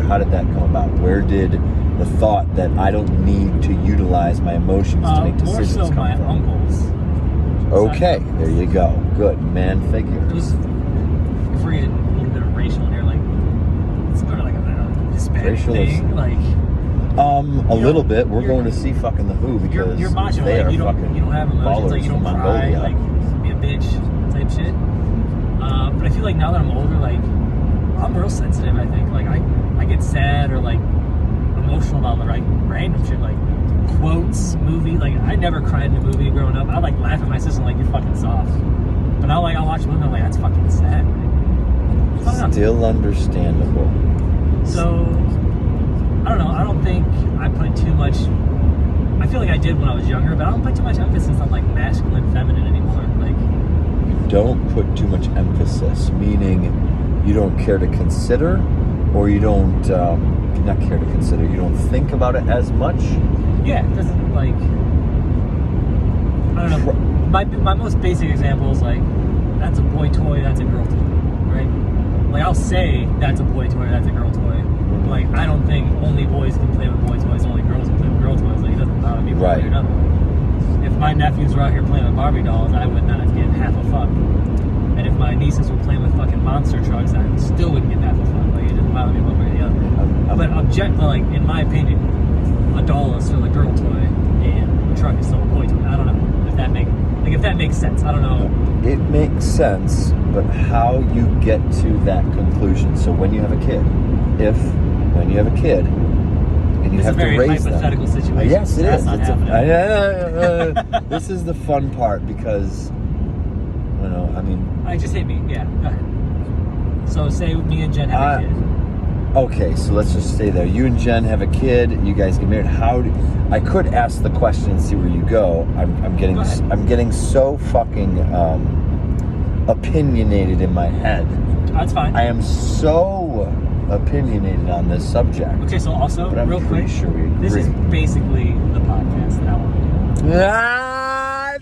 How did that come about? Where did the thought that I don't need to utilize my emotions to make decisions more so come my from? uncles. Okay, there you go. Good man figure. If we're getting a little bit of racial here, like it's sort of like a Hispanic thing, like. A little bit. We're going to see fucking The Who because you're macho, they like, are you fucking don't have emotions, like you don't from cry, Mongolia. like be a bitch type shit. But I feel like now that I'm older, like I'm real sensitive. I think like I get sad or like emotional about like random shit, like quotes, movie. Like I never cried in a movie growing up. I like laugh at my sister like you're fucking soft. But now like I'll watch a movie, I'm like that's fucking sad. Like, Still understandable. So. I don't know. I don't think I put too much. I feel like I did when I was younger, but I don't put too much emphasis on like masculine, feminine anymore. Like you don't put too much emphasis, meaning you don't care to consider, or you don't not care to consider. You don't think about it as much. Yeah, it doesn't like. I don't know. My most basic example is like that's a boy toy, that's a girl toy, right? Like I'll say that's a boy toy, that's a girl toy. Like, I don't think only boys can play with boy toys, only girls can play with girl toys. Like, it doesn't bother me one way or another. If my nephews were out here playing with Barbie dolls, I would not get half a fuck. And if my nieces were playing with fucking monster trucks, I still wouldn't get half a fuck. Like, it doesn't bother me one way or the other. But like, in my opinion, a doll is still a girl toy, and a truck is still a boy toy. I don't know if that makes sense. I don't know. It makes sense, but how you get to that conclusion. So when you have a kid, when you have a kid and you have to raise them. It's a very hypothetical situation. Yes, it is. This is the fun part because, just hit me. Yeah, go ahead. So say me and Jen have a kid. Okay, so let's just stay there. You and Jen have a kid. You guys get married. I could ask the question and see where you go. I'm getting so fucking opinionated in my head. That's fine. I am so opinionated on this subject. Okay, so also, but I'm real quick, sure we agree. This is basically the podcast that I want to do.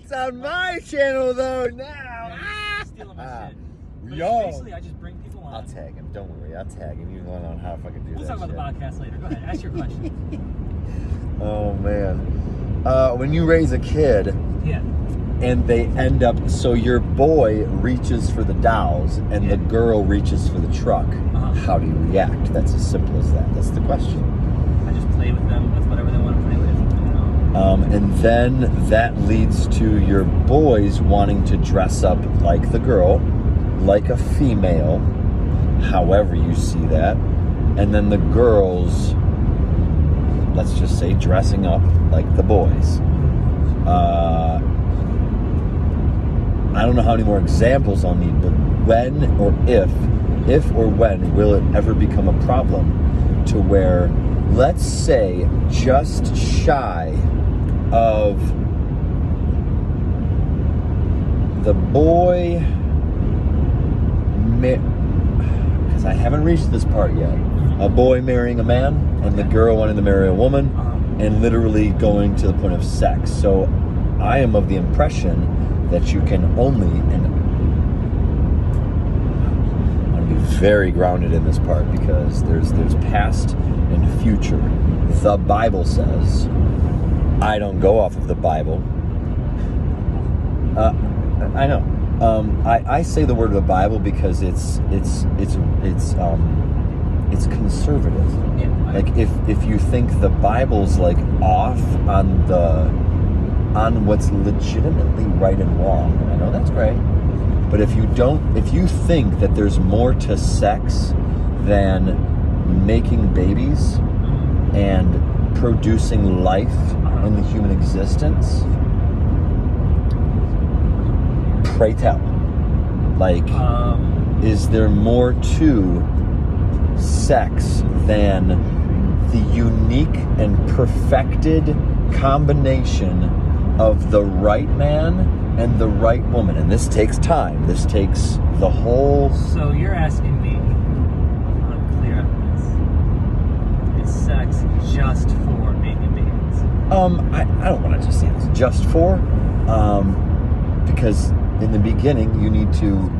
It's on my channel though now. Stealing my shit. Yo. Basically, I just bring people on. I'll tag him. Don't worry. I'll tag him. You don't know how if I can do that. We'll talk about the podcast later. Go ahead. Ask your question. Oh man. When you raise a kid. Yeah. And they end up, so your boy reaches for the dolls and the girl reaches for the truck. How do you react? That's as simple as that. That's the question. I just play with them with whatever they want to play with. And then that leads to your boys wanting to dress up like the girl, like a female, however you see that. And then the girls, let's just say, dressing up like the boys. I don't know how many more examples I'll need, but when or if or when will it ever become a problem to where, let's say, just shy of the boy, because I haven't reached this part yet, a boy marrying a man and the girl wanting to marry a woman and literally going to the point of sex. So I am of the impression that you can only, and I want to be very grounded in this part because there's past and future. The Bible says, I don't go off of the Bible. I know. I say the word of the Bible because it's conservative. Yeah, like if you think the Bible's like off on what's legitimately right and wrong, I know that's right. But if you think that there's more to sex than making babies and producing life in the human existence, pray tell. Like, is there more to sex than the unique and perfected combination of the right man and the right woman? And this takes time. This takes the whole... So you're asking me, I'm clear on this, is sex just for making babies? I don't want to just say it's just for, because in the beginning you need to,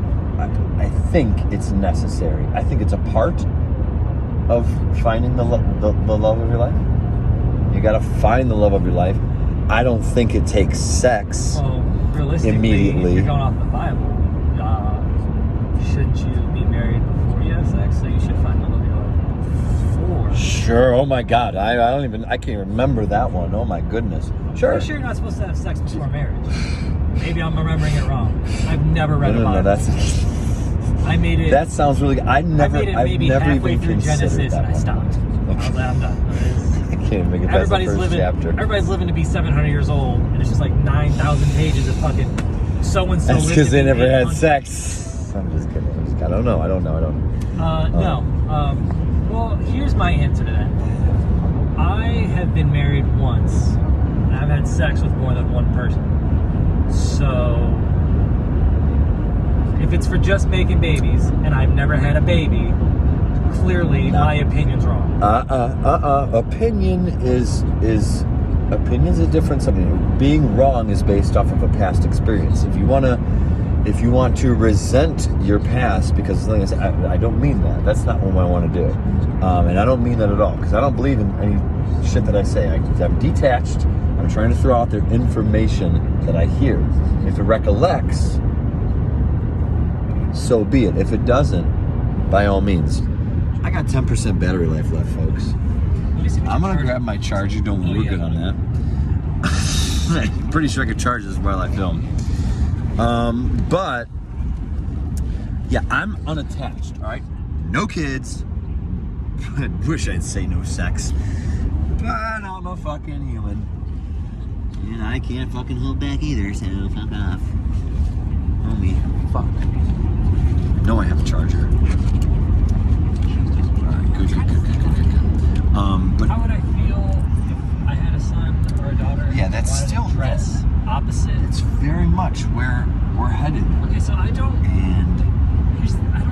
I I think it's necessary. I think it's a part of finding the love of your life. You got to find the love of your life. I don't think it takes sex realistically, immediately. If you're going off the Bible, shouldn't you be married before you have sex? So you should find the love of your life before. Sure. Oh my God. I can't remember that one. Oh my goodness. Sure. I'm sure you're not supposed to have sex before marriage. Maybe I'm remembering it wrong. I've never read about it. I made it. That sounds really good. I've never maybe halfway even through Genesis that and I stopped. I was like, I'm done. I can't even make it past the first chapter. Everybody's living to be 700 years old, and it's just like 9,000 pages of fucking so-and-so. That's because they never had sex. I'm just kidding. I don't know. No. Well, here's my answer to that. I have been married once, and I've had sex with more than one person. So, if it's for just making babies, and I've never had a baby, clearly my opinion's wrong. Opinion's a different something. Being wrong is based off of a past experience. If you want to resent your past, because like I said, I don't mean that. That's not what I want to do. And I don't mean that at all, because I don't believe in any shit that I say. I'm detached. I'm trying to throw out there information that I hear. If it recollects, so be it. If it doesn't, by all means. I got 10% battery life left, folks. I'm going to grab my charger. Don't worry, we're good on that. I'm pretty sure I could charge this while I film. But, yeah, I'm unattached, all right? No kids. I wish I'd say no sex. But I'm a fucking human. And I can't fucking hold back either, so fuck off. Homie, fuck. No, I have a charger. Alright, good. But how would I feel if I had a son or a daughter? Yeah, that's still dress opposite. It's very much where we're headed. Okay, so I don't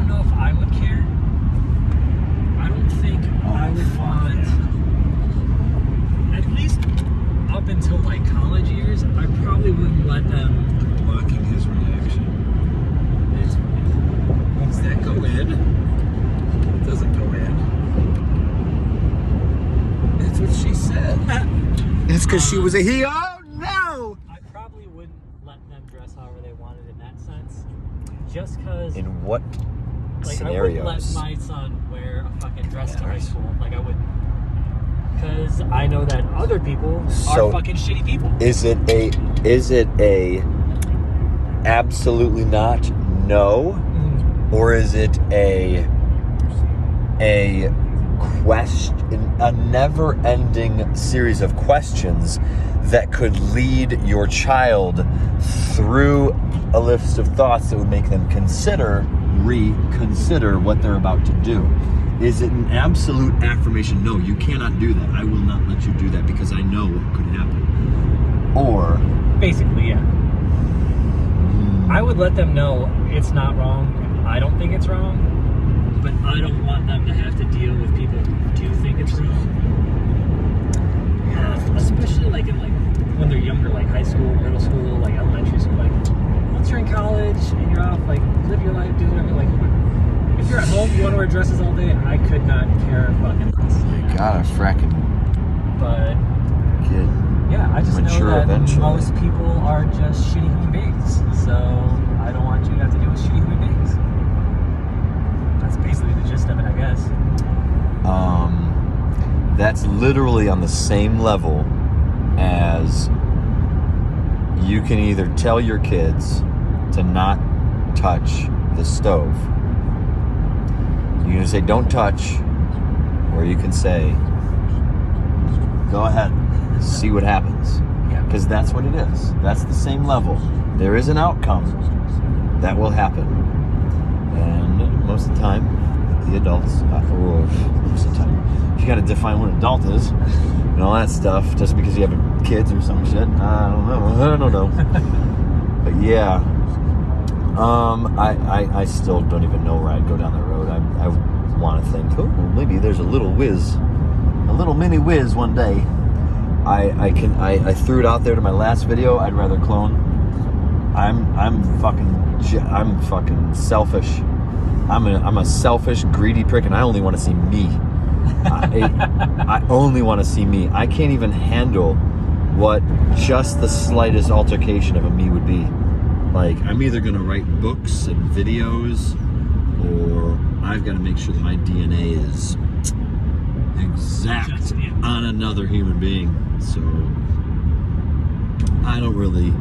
know if I would care. I don't think I would want, at least up until like college years, I probably wouldn't let them. Blocking his reaction. Does that go in? It doesn't go in. That's what she said. It's because she was a he. Oh no! I probably wouldn't let them dress however they wanted in that sense. Just because. In what scenarios? I wouldn't let my son wear a fucking dress to high school. Like I wouldn't. Because I know that other people are fucking shitty people. Is it a absolutely not no? Or is it a question, a never-ending series of questions that could lead your child through a list of thoughts that would make them reconsider what they're about to do? Is it an absolute affirmation? No, you cannot do that. I will not let you do that because I know what could happen. Or basically, yeah. I would let them know it's not wrong. I don't think it's wrong, but I don't want them to have to deal with people who do think it's wrong. Especially like in when they're younger, like high school, middle school, like elementary school. Like once you're in college and you're off, like live your life, do whatever. Like if you're at home, you want to wear dresses all day. I could not care fucking less. You gotta fracking. But yeah, I just know that eventually. Most people are just shitty human beings. So I don't want you to have to deal with shitty human beings. That's basically the gist of it, I guess. That's literally on the same level as you can either tell your kids to not touch the stove. You can say, don't touch, or you can say, go ahead, see what happens. Because that's what it is. That's the same level. There is an outcome that will happen. And most of the time, the adults, most of the time, you got to define what an adult is and all that stuff just because you have kids or some shit. I don't know. But yeah, I still don't even know where I'd go down that road. I want to think, maybe there's a little mini whiz one day. I threw it out there to my last video. I'd rather clone. I'm fucking selfish. I'm a selfish, greedy prick, and I only want to see me. I only want to see me. I can't even handle what just the slightest altercation of a me would be. Like, I'm either going to write books and videos, or I've got to make sure that my DNA is exact on another human being. So I don't really.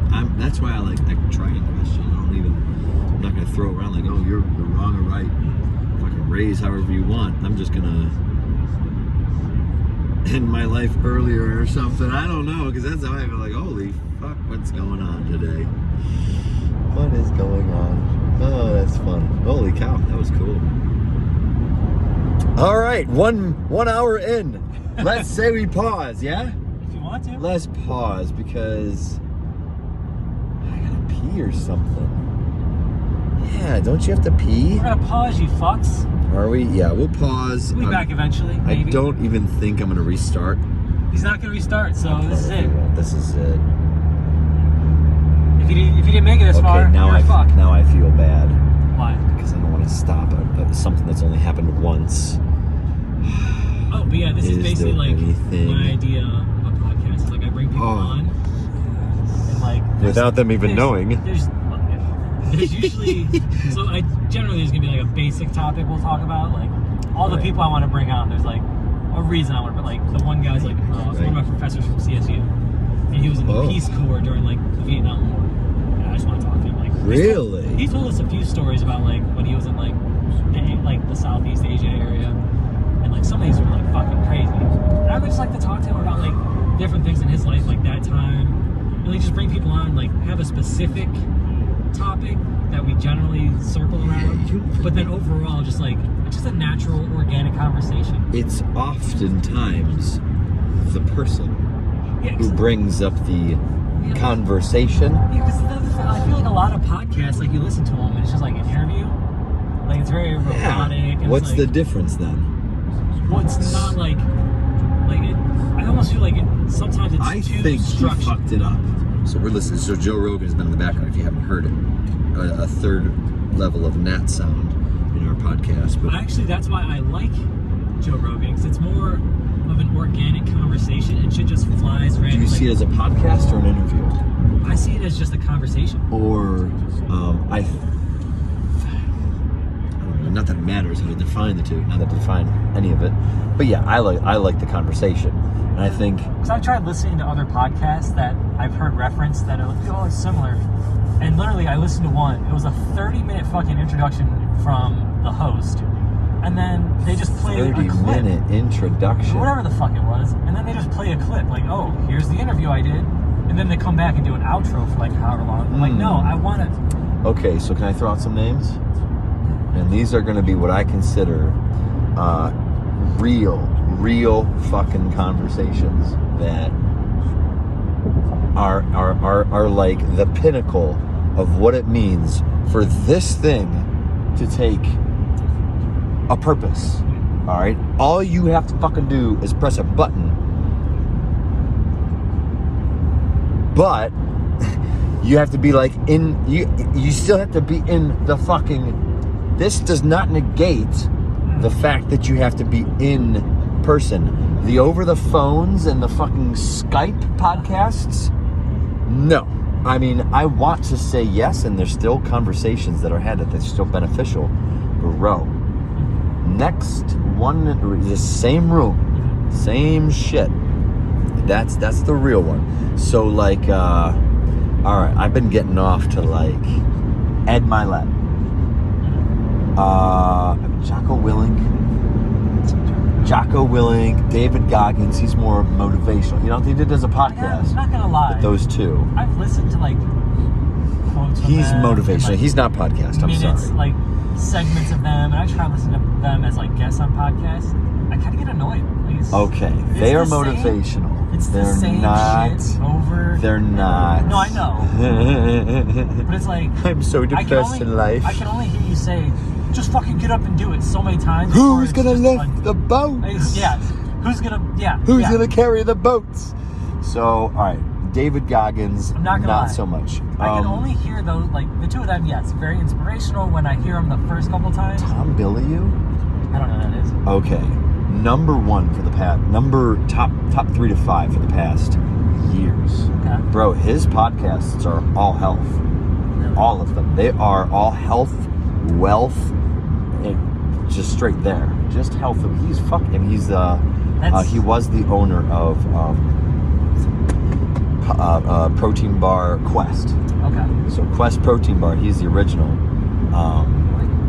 That's why I like trying questions. I'm not going to throw around like, oh, you're wrong or right. Fucking raise however you want. I'm just going to end my life earlier or something. I don't know, because that's how I feel. Like, holy fuck, what's going on today? What is going on? Oh, that's fun. Holy cow, that was cool. All right, one hour in. Let's say we pause, yeah? If you want to. Let's pause because I gotta pee or something. Yeah, don't you have to pee? We're gonna pause, you fucks. Are we? Yeah, we'll pause. We'll be back eventually, maybe. I don't even think I'm gonna restart. He's not gonna restart, so this is it. This is it. If you didn't make it this far, now you're fucked. Now I feel bad. Why? Because I don't want to stop something that's only happened once. Oh, but yeah, this is basically like my idea of a podcast. It's like I bring people on, and like without them even knowing. There's usually generally there's gonna be like a basic topic we'll talk about. Like all the people I want to bring on. There's like a reason I want to. But like the one guy's like one of my professors from CSU, and he was in the Peace Corps during like the Vietnam War. And I just want to talk to him. Like really, he told us a few stories about like when he was in like the Southeast Asia area. Like some of these were like fucking crazy. And I would just like to talk to him about like different things in his life, like that time. And like just bring people on, like have a specific topic that we generally circle around. But then overall, just like it's just a natural, organic conversation. It's oftentimes the person who brings up the conversation. Yeah, because I feel like a lot of podcasts, like you listen to them, and it's just like an interview. Like it's very robotic. And What's it's like, the difference then? Well, it's not like it. I almost feel like sometimes it's too structured. He fucked it up. So we're listening. So Joe Rogan has been in the background. If you haven't heard it, a third level of gnat sound in our podcast. But actually, that's why I like Joe Rogan, because it's more of an organic conversation. And shit just flies randomly. Do you see it as a podcast or an interview? I see it as just a conversation. Or not that it matters how to define the two, not that to define any of it, but yeah, I like the conversation, and I think because I've tried listening to other podcasts that I've heard referenced that feel similar, and literally I listened to one. It was a 30-minute fucking introduction from the host, and then they just play a clip. 30-minute introduction, whatever the fuck it was, and then they just play a clip like, oh, here's the interview I did, and then they come back and do an outro for like however long. I'm like, no, I want to. Okay, so can I throw out some names? And these are going to be what I consider real fucking conversations that are like the pinnacle of what it means for this thing to take a purpose. All right? All you have to fucking do is press a button. But you have to be like you still have to be in the fucking. This does not negate the fact that you have to be in person. The over the phones and the fucking Skype podcasts, no. I mean, I want to say yes, and there's still conversations that are had that are still beneficial. Bro, next one, the same room, same shit. That's the real one. So like, all right, I've been getting off to like Ed Milet. Jocko Willink, David Goggins. He's more motivational. You know, he did as a podcast. I'm not gonna lie. Those two. I've listened to like quotes from He's them motivational. like, he's not podcast. I'm sorry. Like segments of them, and I try to listen to them as like guests on podcasts. I kind of get annoyed. Like, okay, they are motivational. It's they're the same not, shit over. They're not. No, I know. But it's like I'm so depressed in life. I can only hear you say, "Just fucking get up and do it" so many times. Who's gonna lift the boat? Yeah. Who's gonna? Yeah. Who's gonna carry the boats? So, all right. David Goggins, I'm not gonna lie. so much. I can only hear those, like, the two of them, yes, very inspirational when I hear them the first couple times. Tom Bilyeu? I don't know who that is. Okay. Number 1 for the past, top 3 to 5 for the past years. Okay. Bro, his podcasts are all health. Really? All of them. They are all health, wealth, and just straight there. Just health. He's fucking, he was the owner of protein bar Quest. Okay. So Quest protein bar, he's the original.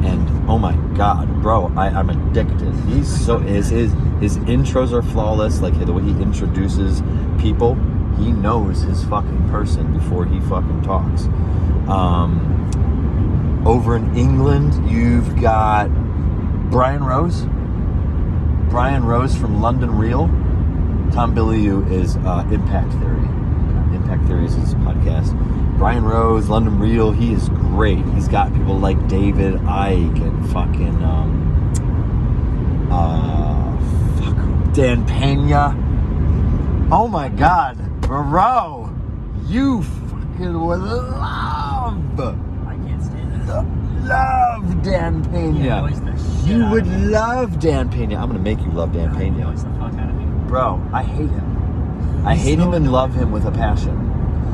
And oh my god, bro, I'm addicted. His intros are flawless. Like the way he introduces people, he knows his fucking person before he fucking talks. Over in England, you've got Brian Rose from London Real. Tom Bilyeu is Impact Theory. Impact Theory is his podcast. Brian Rose, London Real, he is great. He's got people like David Icke and fucking Dan Pena. Oh my god, bro, you fucking would love. I can't stand it. Love Dan Pena. You would love Dan Pena. I'm gonna make you love Dan Pena. The fuck out of me. Bro, I hate him. I hate him and love him with a passion.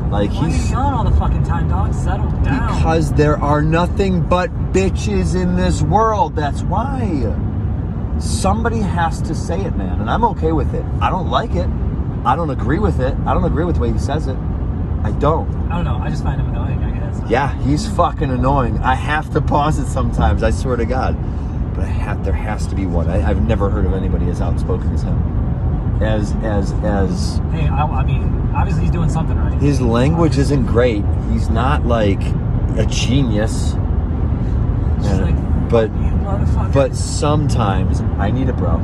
Like Why are you yelling all the fucking time, dog? Settle down. Because there are nothing but bitches in this world. That's why. Somebody has to say it, man. And I'm okay with it. I don't like it. I don't agree with it. I don't agree with the way he says it. I don't. I don't know. I just find him annoying, I guess. Yeah, he's fucking annoying. I have to pause it sometimes. I swear to God. But there has to be one. I've never heard of anybody as outspoken as him. As Hey, I mean, obviously he's doing something right. His language isn't great. He's not like a genius. But sometimes I need a bro.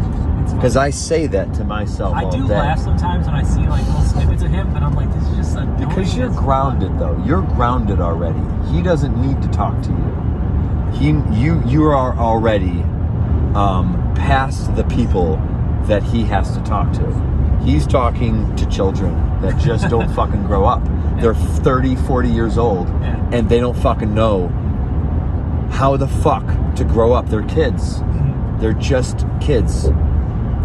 Because I say that to myself all day. I do laugh sometimes when I see like little snippets of him, but I'm like, this is just annoying. Because you're grounded though. You're grounded already. He doesn't need to talk to you. You are already past the people that he has to talk to. He's talking to children that just don't fucking grow up. They're 30, 40 years old, and they don't fucking know how the fuck to grow up. They're kids. They're just kids.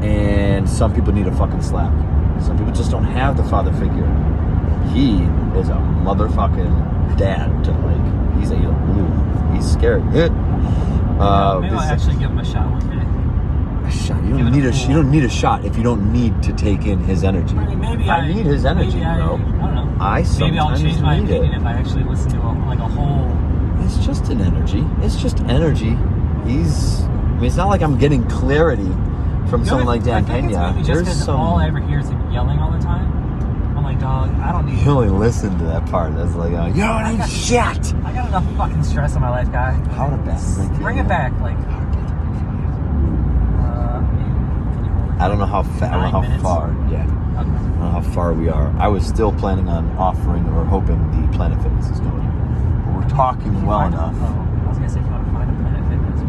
And some people need a fucking slap. Some people just don't have the father figure. He is a motherfucking dad to like, he's scary. Maybe I'll actually give him a shot one day. A shot. You don't need a shot if you don't need to take in his energy. I mean, maybe I need his energy, bro. I don't know. Maybe I'll change my opinion it. if I actually listen to a whole. It's just an energy. It's just energy. It's not like I'm getting clarity from someone like Dan Pena. Just all I ever hear is him yelling all the time. I'm like, dog, I don't need. You only listen to that part. That's like, you don't need shit. I got enough fucking stress in my life, guy. How to best bring it back, like. I don't know how far. Yeah. Okay. I don't know how far we are. I was still planning on offering or hoping the Planet Fitness is going. But we're talking well enough. I was gonna say if you want to find a Planet Fitness,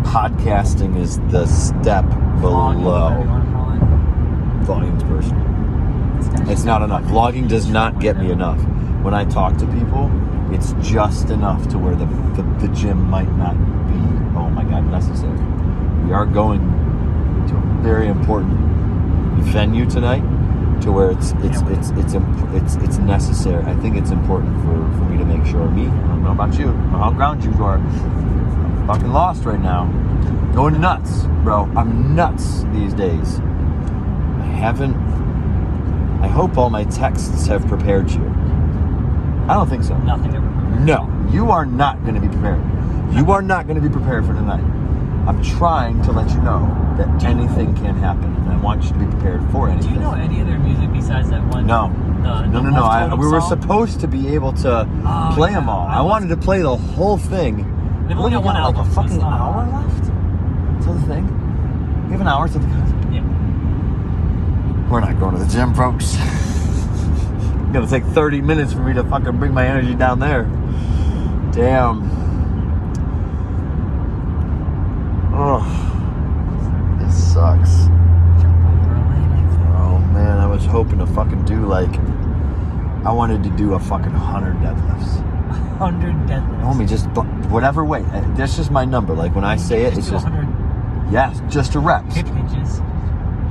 but podcasting is the step below. Vlogging's personal. It's not enough. Vlogging does not get me enough. When I talk to people, it's just enough to where the gym might not be, oh my God, necessary. We are going to a very important venue tonight, to where it's necessary. I think it's important for me to make sure. I don't know about you, how ground you are. I'm fucking lost right now. Going nuts, bro. I'm nuts these days. I hope all my texts have prepared you. I don't think so. Nothing ever prepared. No, you are not going to be prepared. You are not going to be prepared for tonight. I'm trying to let you know that anything can happen, and I want you to be prepared for anything. Do you know any other music besides that one? No. No. We were supposed to be able to play them all. I wanted to play the whole thing. They've only got one album. Like a fucking hour left till the thing. We have an hour till the concert. Yeah. We're not going to the gym, folks. It's gonna take 30 minutes for me to fucking bring my energy down there. Damn. Oh, this sucks. Oh man, I was hoping to fucking do I wanted to do a fucking 100 deadlifts. 100 deadlifts. Homie, just whatever weight. That's just my number. Like when I say it, it's just 100 yes, just a reps. hip hinges.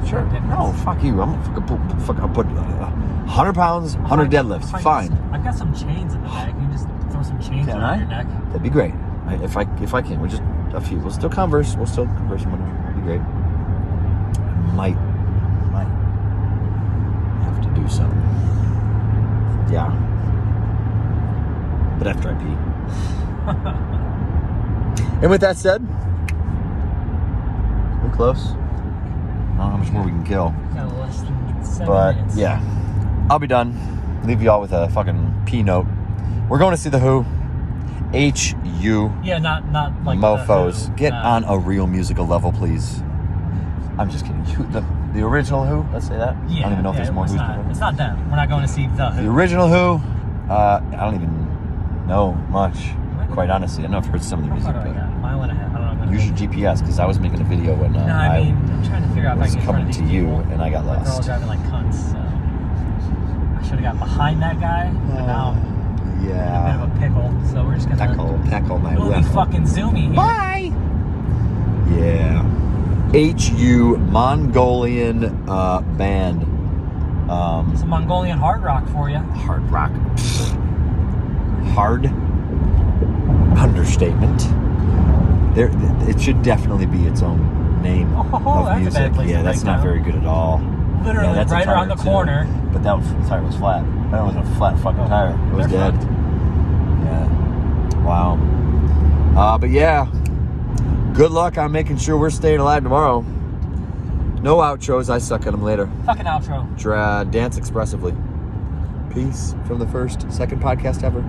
Sure. No, fuck you. I'll put 100 pounds, 100 deadlifts. Fine. I've got some chains in the bag. You just throw some chains Can around I? your neck. That'd be great. If I can, we're just a few. We'll still converse. That'd be great. I might have to do something. Yeah. But after I pee. And with that said, we're close. I don't know how much more we can kill. Got less than 7 But minutes. yeah, I'll be done. Leave you all with a fucking P note. We're going to see the Who. H-U. Yeah, not like Mofos. the Who. Get on a real musical level, please. I'm just kidding. The original Who? Let's say that. Yeah, I don't even know if there's more Who's before. It's not them. We're not going to see the Who. The original Who. I don't even know much. Quite honestly, I know I've heard some of the music, How far do I but got? A mile and a half. I don't know. use your GPS because I was making a video when No, I mean, I'm trying to figure out if I was can get in front coming of to these you people. and I got They're all lost. driving like cunts, so I should have got behind that guy, but now I'm in a bit Yeah. of a pickle. So we're just gonna Peckle my we'll be weapon. fucking zoomy here. Bye. Yeah. HU Mongolian band. It's a Mongolian hard rock for you. Hard rock. Hard understatement. It should definitely be its own name Oh, of that's a music. bad place Yeah, to that's break not down. very good at all. Literally that's a right around the tire, too. corner. But that tire was flat. That wasn't a flat fucking tire. It was they're dead. fucked. Yeah. Wow. But yeah. Good luck on making sure we're staying alive tomorrow. No outros. I suck at them later. Fucking outro. Dance expressively. Peace from the second podcast ever.